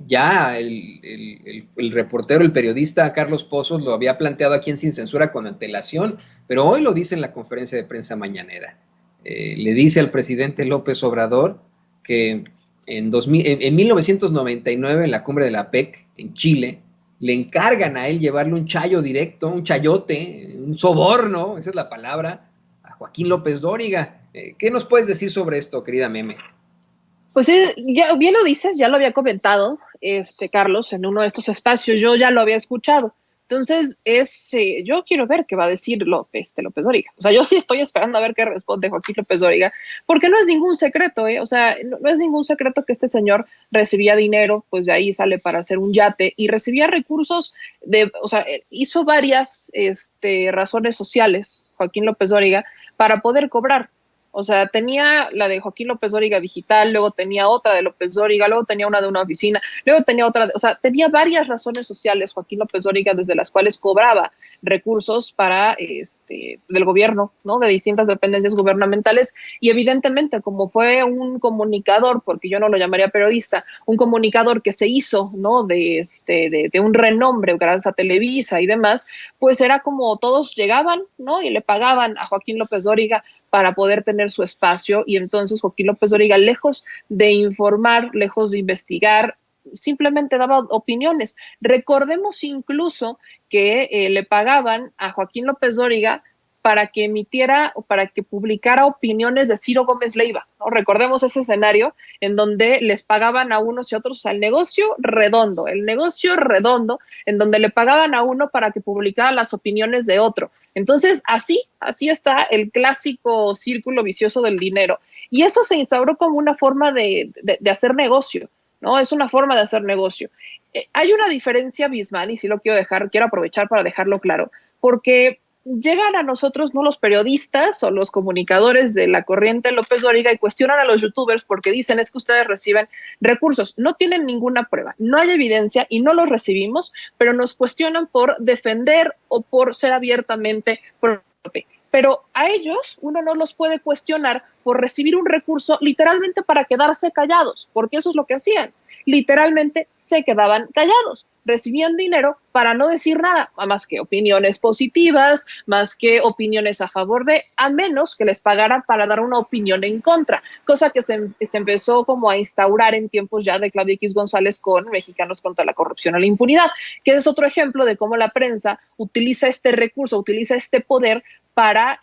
ya el reportero, el periodista Carlos Pozos lo había planteado aquí en Sin Censura con antelación, pero hoy lo dice en la conferencia de prensa mañanera. Le dice al presidente López Obrador que en 1999, en la cumbre de la PEC en Chile, le encargan a él llevarle un chayo directo, un chayote, un soborno, esa es la palabra, a Joaquín López Dóriga. ¿Qué nos puedes decir sobre esto, querida Meme? Pues ya bien lo dices, ya lo había comentado Carlos en uno de estos espacios, yo ya lo había escuchado. Entonces, yo quiero ver qué va a decir López Dóriga. O sea, yo sí estoy esperando a ver qué responde Joaquín López Dóriga, porque no es ningún secreto, O sea, no es ningún secreto que este señor recibía dinero, pues de ahí sale para hacer un yate, y recibía recursos o sea, hizo varias razones sociales, Joaquín López Dóriga, para poder cobrar. O sea, tenía la de Joaquín López Dóriga digital, luego tenía otra de López Dóriga, luego tenía una de una oficina, luego tenía otra, o sea, tenía varias razones sociales Joaquín López Dóriga desde las cuales cobraba recursos para del gobierno, ¿no? De distintas dependencias gubernamentales, y evidentemente como fue un comunicador, porque yo no lo llamaría periodista, un comunicador que se hizo, ¿no? De un renombre gracias a Televisa y demás, pues era como todos llegaban, ¿no? Y le pagaban a Joaquín López Dóriga para poder tener su espacio, y entonces Joaquín López Dóriga, lejos de informar, lejos de investigar, simplemente daba opiniones. Recordemos incluso que le pagaban a Joaquín López Dóriga para que emitiera o para que publicara opiniones de Ciro Gómez Leiva, ¿no? Recordemos ese escenario en donde les pagaban a unos y otros, el negocio redondo, en donde le pagaban a uno para que publicara las opiniones de otro. Entonces, así está el clásico círculo vicioso del dinero. Y eso se instauró como una forma de hacer negocio, ¿no? Es una forma de hacer negocio. Hay una diferencia abismal, y sí lo quiero aprovechar para dejarlo claro, porque llegan a nosotros, no los periodistas o los comunicadores de la corriente López Dóriga, y cuestionan a los youtubers porque dicen es que ustedes reciben recursos. No tienen ninguna prueba, no hay evidencia y no los recibimos, pero nos cuestionan por defender o por ser abiertamente pro. Pero a ellos uno no los puede cuestionar por recibir un recurso literalmente para quedarse callados, porque eso es lo que hacían. literalmente se quedaban callados, recibían dinero para no decir nada, más que opiniones positivas, más que opiniones a favor de, a menos que les pagaran para dar una opinión en contra, cosa que se empezó como a instaurar en tiempos ya de Claudio X González con Mexicanos contra la Corrupción y la Impunidad, que es otro ejemplo de cómo la prensa utiliza este recurso, utiliza este poder para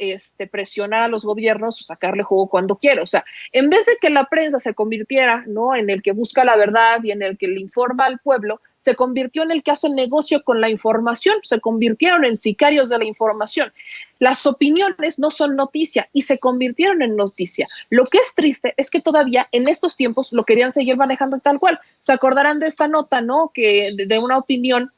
presionar a los gobiernos o sacarle jugo cuando quiera. O sea, en vez de que la prensa se convirtiera, ¿no?, en el que busca la verdad y en el que le informa al pueblo, se convirtió en el que hace negocio con la información, se convirtieron en sicarios de la información. Las opiniones no son noticia y se convirtieron en noticia. Lo que es triste es que todavía en estos tiempos lo querían seguir manejando tal cual. Se acordarán de esta nota, ¿no?, que de una opinión,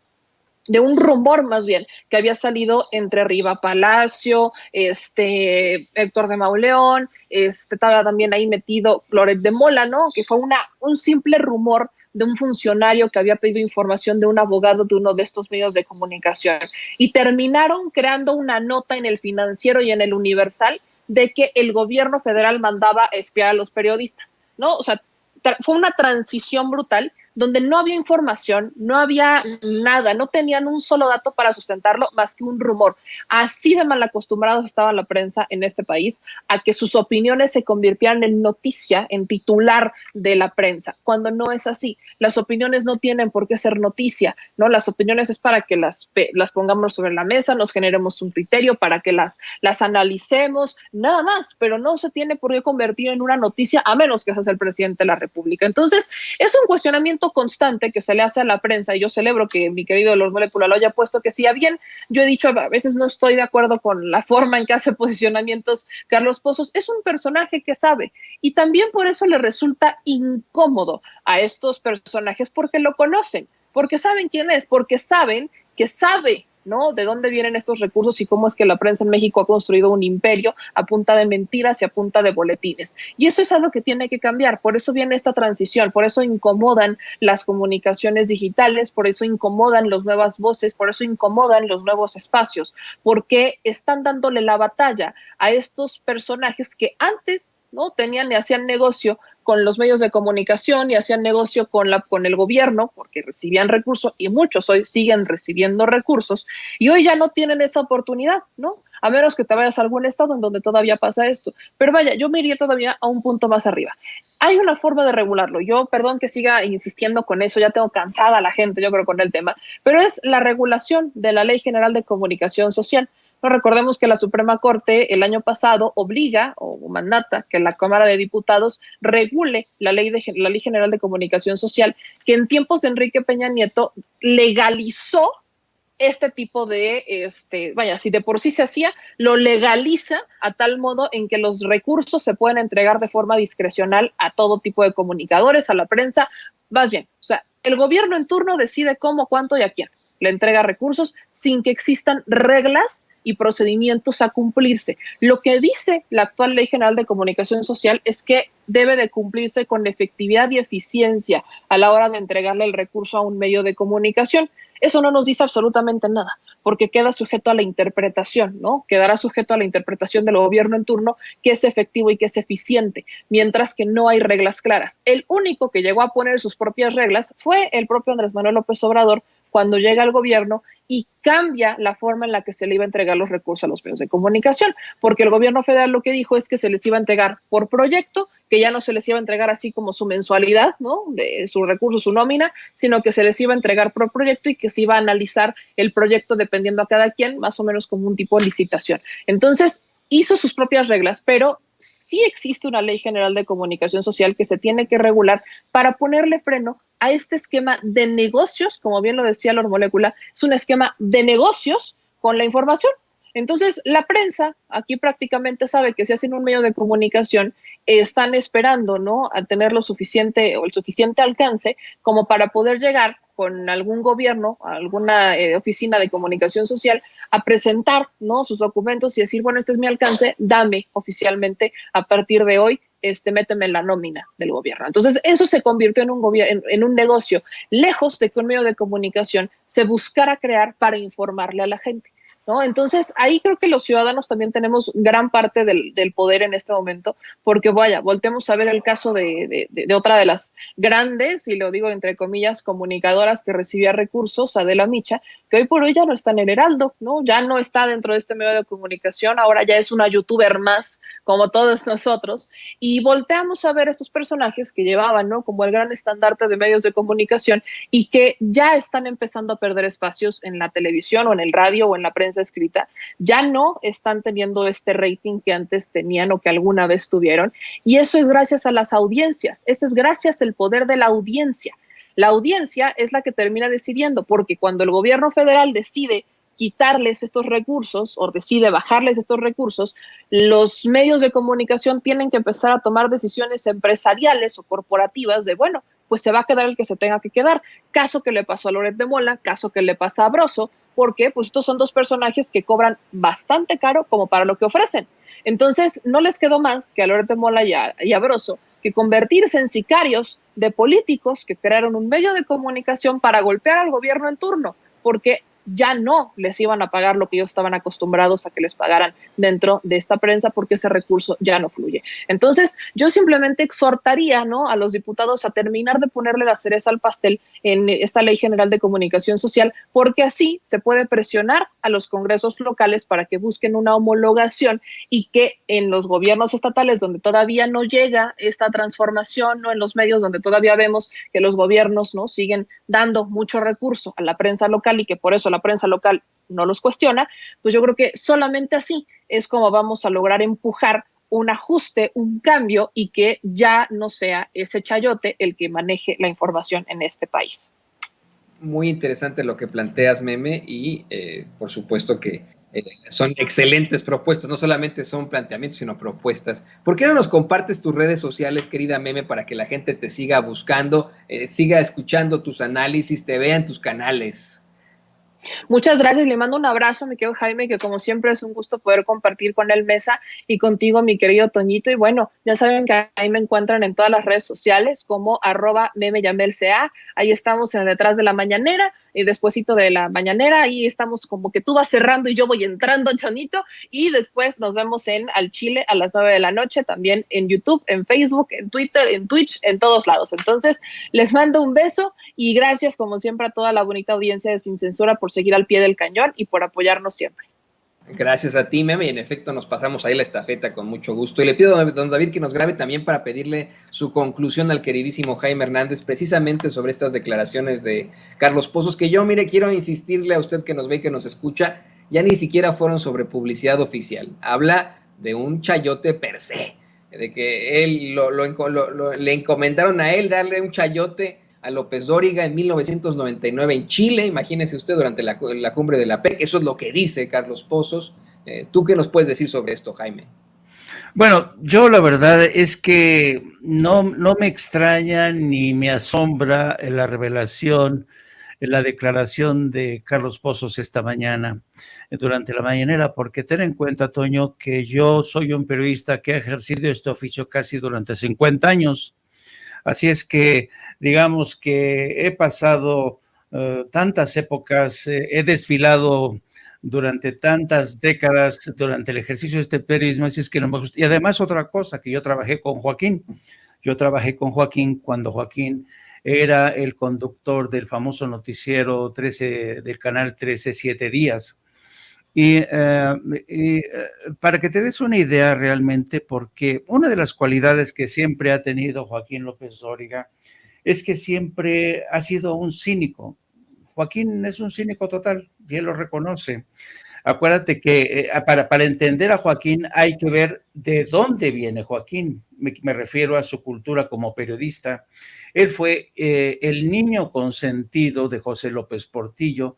de un rumor más bien, que había salido entre Riva Palacio, Héctor de Mauleón, estaba también ahí metido Loret de Mola, ¿no?, que fue un simple rumor de un funcionario que había pedido información de un abogado de uno de estos medios de comunicación. Y terminaron creando una nota en El Financiero y en El Universal de que el gobierno federal mandaba espiar a los periodistas, ¿no? O sea, fue una transición brutal donde no había información, no había nada, no tenían un solo dato para sustentarlo más que un rumor. Así de mal acostumbrados estaba la prensa en este país a que sus opiniones se convirtieran en noticia, en titular de la prensa, cuando no es así. Las opiniones no tienen por qué ser noticia, ¿no? Las opiniones es para que las pongamos sobre la mesa, nos generemos un criterio, para que las analicemos, nada más, pero no se tiene por qué convertir en una noticia a menos que seas el presidente de la República. Entonces, es un cuestionamiento constante que se le hace a la prensa, y yo celebro que mi querido Lord Molecula lo haya puesto, que si a bien yo he dicho a veces no estoy de acuerdo con la forma en que hace posicionamientos Carlos Pozos, es un personaje que sabe, y también por eso le resulta incómodo a estos personajes, porque lo conocen, porque saben quién es, porque saben que sabe, ¿no?, de dónde vienen estos recursos y cómo es que la prensa en México ha construido un imperio a punta de mentiras y a punta de boletines. Y eso es algo que tiene que cambiar. Por eso viene esta transición, por eso incomodan las comunicaciones digitales, por eso incomodan las nuevas voces, por eso incomodan los nuevos espacios, porque están dándole la batalla a estos personajes que antes, ¿no?, tenían y hacían negocio con los medios de comunicación y hacían negocio con el gobierno, porque recibían recursos, y muchos hoy siguen recibiendo recursos, y hoy ya no tienen esa oportunidad, ¿no? A menos que te vayas a algún estado en donde todavía pasa esto. Pero vaya, yo me iría todavía a un punto más arriba. Hay una forma de regularlo. Yo, perdón que siga insistiendo con eso, ya tengo cansada a la gente, yo creo, con el tema, pero es la regulación de la Ley General de Comunicación Social. No, recordemos que la Suprema Corte el año pasado obliga o mandata que la Cámara de Diputados regule la Ley General de Comunicación Social, que en tiempos de Enrique Peña Nieto legalizó este tipo de, vaya, si de por sí se hacía, lo legaliza a tal modo en que los recursos se pueden entregar de forma discrecional a todo tipo de comunicadores, a la prensa, más bien, o sea, el gobierno en turno decide cómo, cuánto y a quién le entrega recursos sin que existan reglas y procedimientos a cumplirse. Lo que dice la actual Ley General de Comunicación Social es que debe de cumplirse con efectividad y eficiencia a la hora de entregarle el recurso a un medio de comunicación. Eso no nos dice absolutamente nada, porque queda sujeto a la interpretación, ¿no? Quedará sujeto a la interpretación del gobierno en turno, que es efectivo y que es eficiente, mientras que no hay reglas claras. El único que llegó a poner sus propias reglas fue el propio Andrés Manuel López Obrador, cuando llega al gobierno y cambia la forma en la que se le iba a entregar los recursos a los medios de comunicación, porque el gobierno federal lo que dijo es que se les iba a entregar por proyecto, que ya no se les iba a entregar así como su mensualidad, ¿no?, de sus recursos, su nómina, sino que se les iba a entregar por proyecto y que se iba a analizar el proyecto dependiendo a cada quien, más o menos como un tipo de licitación. Entonces, hizo sus propias reglas, pero sí existe una Ley General de Comunicación Social que se tiene que regular para ponerle freno a este esquema de negocios, como bien lo decía Lord Molecula, es un esquema de negocios con la información. Entonces, la prensa aquí prácticamente sabe que si hacen un medio de comunicación, están esperando, ¿no?, a tener lo suficiente o el suficiente alcance como para poder llegar con algún gobierno, alguna oficina de comunicación social, a presentar, ¿no?, sus documentos y decir, bueno, este es mi alcance, dame oficialmente a partir de hoy, méteme en la nómina del gobierno. Entonces, eso se convirtió en un negocio, lejos de que un medio de comunicación se buscara crear para informarle a la gente. ¿no? Entonces, ahí creo que los ciudadanos también tenemos gran parte del poder en este momento, porque vaya, voltemos a ver el caso de otra de las grandes, y lo digo entre comillas, comunicadoras que recibía recursos, Adela Micha, que hoy por hoy ya no está en el Heraldo, ¿no? Ya no está dentro de este medio de comunicación, ahora ya es una youtuber más, como todos nosotros, y volteamos a ver estos personajes que llevaban, ¿no? Como el gran estandarte de medios de comunicación y que ya están empezando a perder espacios en la televisión o en el radio o en la prensa escrita, ya no están teniendo este rating que antes tenían o que alguna vez tuvieron, y eso es gracias a las audiencias, ese es gracias al poder de la audiencia. La audiencia es la que termina decidiendo, porque cuando el gobierno federal decide quitarles estos recursos o decide bajarles estos recursos, los medios de comunicación tienen que empezar a tomar decisiones empresariales o corporativas de, bueno, pues se va a quedar el que se tenga que quedar. Caso que le pasó a Loret de Mola, caso que le pasa a Broso, porque pues estos son dos personajes que cobran bastante caro como para lo que ofrecen. Entonces, no les quedó más que a Loret de Mola y a Broso que convertirse en sicarios de políticos que crearon un medio de comunicación para golpear al gobierno en turno, porque ya no les iban a pagar lo que ellos estaban acostumbrados a que les pagaran dentro de esta prensa, porque ese recurso ya no fluye. Entonces, yo simplemente exhortaría, ¿no?, a los diputados a terminar de ponerle la cereza al pastel en esta Ley General de Comunicación Social, porque así se puede presionar a los congresos locales para que busquen una homologación y que en los gobiernos estatales donde todavía no llega esta transformación, ¿no?, en los medios donde todavía vemos que los gobiernos, ¿no?, siguen dando mucho recurso a la prensa local y que por eso la prensa local no los cuestiona, pues yo creo que solamente así es como vamos a lograr empujar un ajuste, un cambio, y que ya no sea ese chayote el que maneje la información en este país. Muy interesante lo que planteas, Meme, y por supuesto que son excelentes propuestas, no solamente son planteamientos, sino propuestas. ¿Por qué no nos compartes tus redes sociales, querida Meme, para que la gente te siga buscando, siga escuchando tus análisis, te vea en tus canales? Muchas gracias, le mando un abrazo, mi querido Jaime, que como siempre es un gusto poder compartir con él mesa y contigo, mi querido Toñito. Y bueno, ya saben que ahí me encuentran en todas las redes sociales como @memeyamelca. Ahí estamos en el Detrás de la Mañanera y despuesito de la Mañanera. Ahí estamos como que tú vas cerrando y yo voy entrando, Toñito. Y después nos vemos en Al Chile a las 9 de la noche, también en YouTube, en Facebook, en Twitter, en Twitch, en todos lados. Entonces, les mando un beso y gracias, como siempre, a toda la bonita audiencia de Sin Censura por seguir al pie del cañón y por apoyarnos siempre. Gracias a ti, Meme, y en efecto nos pasamos ahí la estafeta con mucho gusto. Y le pido a don David que nos grabe también para pedirle su conclusión al queridísimo Jaime Hernández, precisamente sobre estas declaraciones de Carlos Pozos, que yo, mire, quiero insistirle a usted que nos ve y que nos escucha, ya ni siquiera fueron sobre publicidad oficial. Habla de un chayote per se, de que él le encomendaron a él darle un chayote a López Dóriga en 1999 en Chile, imagínese usted, durante la cumbre de la PEC. Eso es lo que dice Carlos Pozos. ¿Tú qué nos puedes decir sobre esto, Jaime? Bueno, yo la verdad es que no me extraña ni me asombra la revelación, la declaración de Carlos Pozos esta mañana, durante la mañanera, porque ten en cuenta, Toño, que yo soy un periodista que ha ejercido este oficio casi durante 50 años. Así es que, digamos que he pasado tantas épocas, he desfilado durante tantas décadas durante el ejercicio de este periodismo, así es que no me gusta. Y además otra cosa, que yo trabajé con Joaquín. Yo trabajé con Joaquín cuando Joaquín era el conductor del famoso noticiero 13, del canal 13, 7 días. Y para que te des una idea realmente, porque una de las cualidades que siempre ha tenido Joaquín López Dóriga es que siempre ha sido un cínico. Joaquín es un cínico total, y él lo reconoce. Acuérdate que para entender a Joaquín hay que ver de dónde viene Joaquín. Me refiero a su cultura como periodista. Él fue el niño consentido de José López Portillo,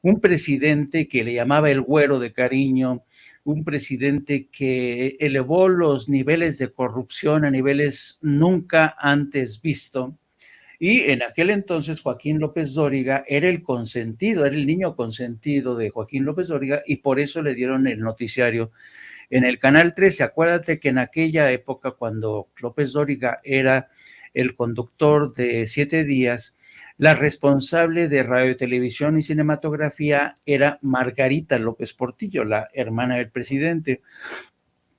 un presidente que le llamaba el güero de cariño, un presidente que elevó los niveles de corrupción a niveles nunca antes visto. Y en aquel entonces Joaquín López Dóriga era el consentido, era el niño consentido de Joaquín López Dóriga, y por eso le dieron el noticiario en el Canal 13. Acuérdate que en aquella época, cuando López Dóriga era el conductor de 7 días, la responsable de radio, televisión y cinematografía era Margarita López Portillo, la hermana del presidente.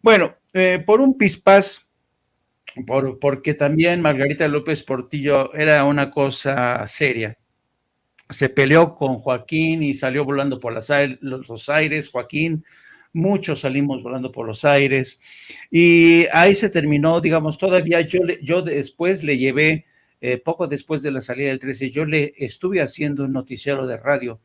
Bueno, por un pispás, porque también Margarita López Portillo era una cosa seria. Se peleó con Joaquín y salió volando por los aires, Joaquín, muchos salimos volando por los aires, y ahí se terminó, digamos, todavía yo después le llevé, poco después de la salida del 13, yo le estuve haciendo un noticiero de radio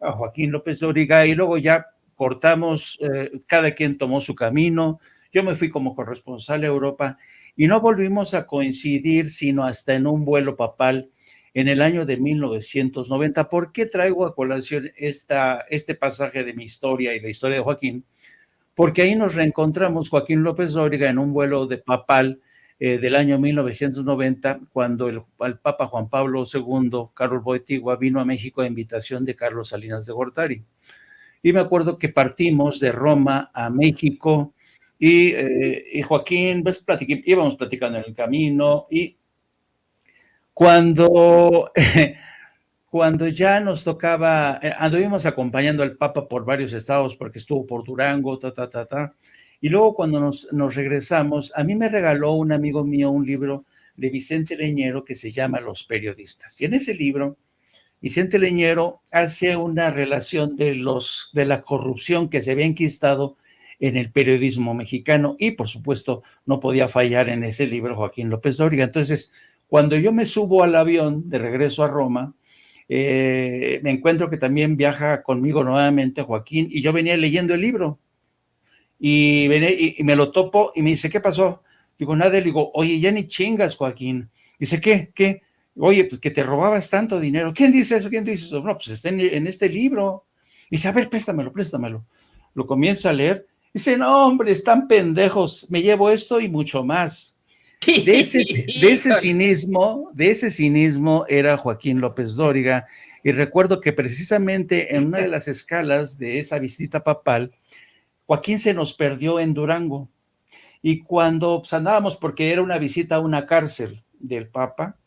a Joaquín López Dóriga, y luego ya cortamos, cada quien tomó su camino, yo me fui como corresponsal a Europa, y no volvimos a coincidir sino hasta en un vuelo papal en el año de 1990. ¿Por qué traigo a colación este pasaje de mi historia y la historia de Joaquín? Porque ahí nos reencontramos Joaquín López Dóriga en un vuelo de papal del año 1990, cuando el Papa Juan Pablo II, Carlos Wojtyła, vino a México a invitación de Carlos Salinas de Gortari. Y me acuerdo que partimos de Roma a México, y Joaquín, pues, íbamos platicando en el camino, y cuando ya nos tocaba, anduvimos acompañando al Papa por varios estados, porque estuvo por Durango, y luego cuando nos regresamos, a mí me regaló un amigo mío un libro de Vicente Leñero que se llama Los Periodistas, y en ese libro Vicente Leñero hace una relación de la corrupción que se había enquistado en el periodismo mexicano, y por supuesto no podía fallar en ese libro Joaquín López Dóriga. Entonces, cuando yo me subo al avión de regreso a Roma, me encuentro que también viaja conmigo nuevamente Joaquín, y yo venía leyendo el libro, y me lo topo, y me dice, ¿qué pasó? Digo, nada. Le digo, oye, ya ni chingas, Joaquín. Dice, ¿qué? Oye, pues que te robabas tanto dinero. ¿Quién dice eso? No, pues está en este libro. Dice, a ver, préstamelo. Lo comienza a leer. Dice, no, hombre, están pendejos, me llevo esto y mucho más. De ese cinismo era Joaquín López Dóriga, y recuerdo que precisamente en una de las escalas de esa visita papal, Joaquín se nos perdió en Durango, y cuando pues, andábamos, porque era una visita a una cárcel del Papa,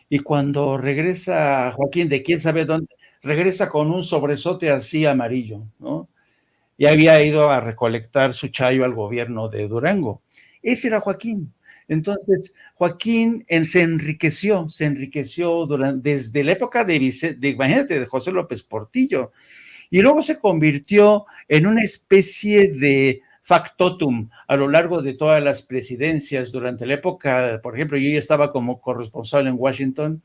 y cuando regresa Joaquín de quién sabe dónde, regresa con un sobresote así amarillo, ¿no? Y había ido a recolectar su chayo al gobierno de Durango. Ese era Joaquín. Entonces, Joaquín se enriqueció desde la época imagínate, de José López Portillo, y luego se convirtió en una especie de factotum a lo largo de todas las presidencias. Durante la época, por ejemplo, yo ya estaba como corresponsal en Washington,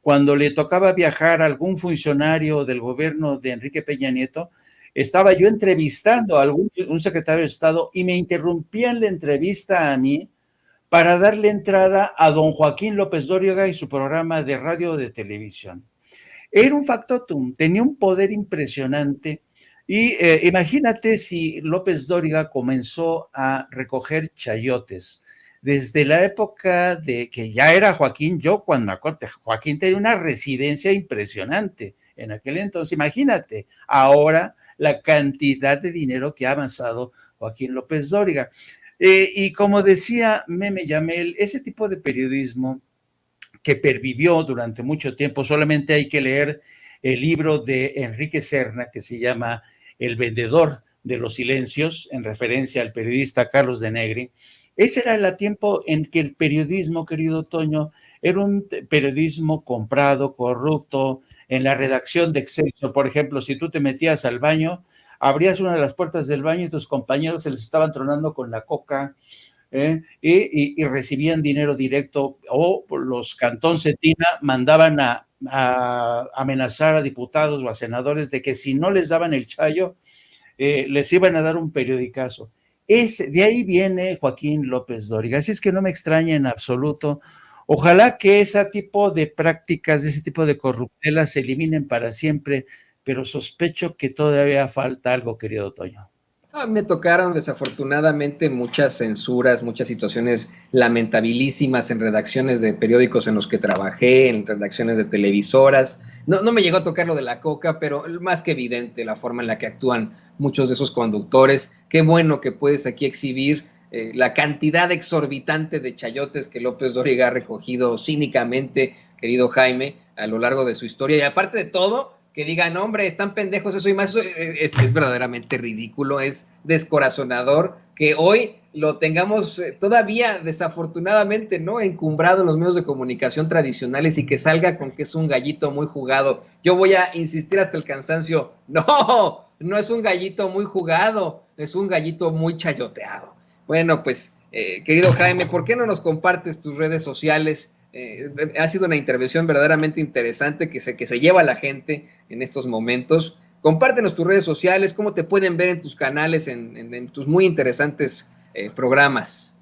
cuando le tocaba viajar a algún funcionario del gobierno de Enrique Peña Nieto, estaba yo entrevistando a un secretario de Estado, y me interrumpían la entrevista a mí para darle entrada a don Joaquín López Dóriga y su programa de radio o de televisión. Era un factotum, tenía un poder impresionante, y imagínate si López Dóriga comenzó a recoger chayotes desde la época de que ya era Joaquín. Yo cuando me acuerdo, Joaquín tenía una residencia impresionante en aquel entonces. Imagínate ahora la cantidad de dinero que ha avanzado Joaquín López Dóriga. Y como decía Meme Yamel, ese tipo de periodismo que pervivió durante mucho tiempo, solamente hay que leer el libro de Enrique Serna que se llama El vendedor de los silencios, en referencia al periodista Carlos de Negri. Ese era el tiempo en que el periodismo, querido Toño, era un periodismo comprado, corrupto. En la redacción de Excelsior, por ejemplo, si tú te metías al baño, abrías una de las puertas del baño y tus compañeros se les estaban tronando con la coca, y recibían dinero directo, o los Cantón Cetina mandaban a amenazar a diputados o a senadores de que si no les daban el chayo, les iban a dar un periodicazo. De ahí viene Joaquín López Dóriga, así es que no me extraña en absoluto. Ojalá que ese tipo de prácticas, ese tipo de corruptelas se eliminen para siempre, pero sospecho que todavía falta algo, querido Toño. Me tocaron desafortunadamente muchas censuras, muchas situaciones lamentabilísimas en redacciones de periódicos en los que trabajé, en redacciones de televisoras. No me llegó a tocar lo de la coca, pero más que evidente la forma en la que actúan muchos de esos conductores. Qué bueno que puedes aquí exhibir la cantidad exorbitante de chayotes que López Dóriga ha recogido cínicamente, querido Jaime, a lo largo de su historia. Y aparte de todo, que digan, hombre, están pendejos, eso y más, es verdaderamente ridículo, es descorazonador que hoy lo tengamos todavía, desafortunadamente, ¿no?, encumbrado en los medios de comunicación tradicionales y que salga con que es un gallito muy jugado. Yo voy a insistir hasta el cansancio, no es un gallito muy jugado, es un gallito muy chayoteado. Bueno, pues, querido Jaime, ¿por qué no nos compartes tus redes sociales? Ha sido una intervención verdaderamente interesante que se lleva a la gente en estos momentos. Compártenos tus redes sociales, cómo te pueden ver en tus canales, en tus muy interesantes programas.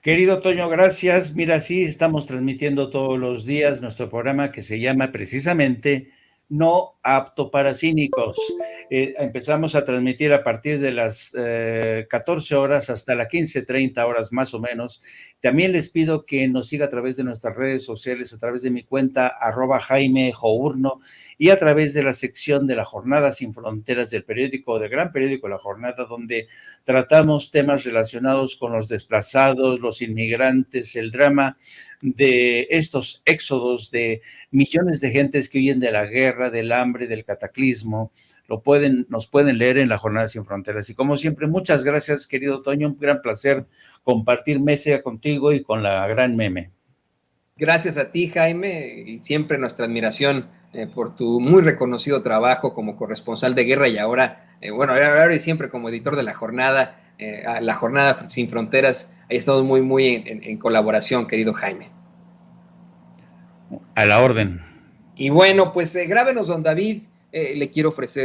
Querido Toño, gracias. Mira, sí, estamos transmitiendo todos los días nuestro programa que se llama precisamente No Apto para Cínicos. Empezamos a transmitir a partir de las 14 horas hasta las 15:30 horas más o menos. También les pido que nos siga a través de nuestras redes sociales, a través de mi cuenta @Jaime Journo y a través de la sección de La Jornada Sin Fronteras del gran periódico La Jornada, donde tratamos temas relacionados con los desplazados, los inmigrantes, el drama de estos éxodos de millones de gentes que huyen de la guerra, del hambre, del cataclismo. Nos pueden leer en La Jornada Sin Fronteras. Y como siempre, muchas gracias, querido Toño, un gran placer compartir mesa contigo y con la gran Meme. Gracias a ti, Jaime, y siempre nuestra admiración por tu muy reconocido trabajo como corresponsal de guerra y ahora y siempre como editor de La Jornada, La Jornada Sin Fronteras. Ahí estamos muy en colaboración, querido Jaime. A la orden. Y bueno, pues grábenos, don David, le quiero ofrecer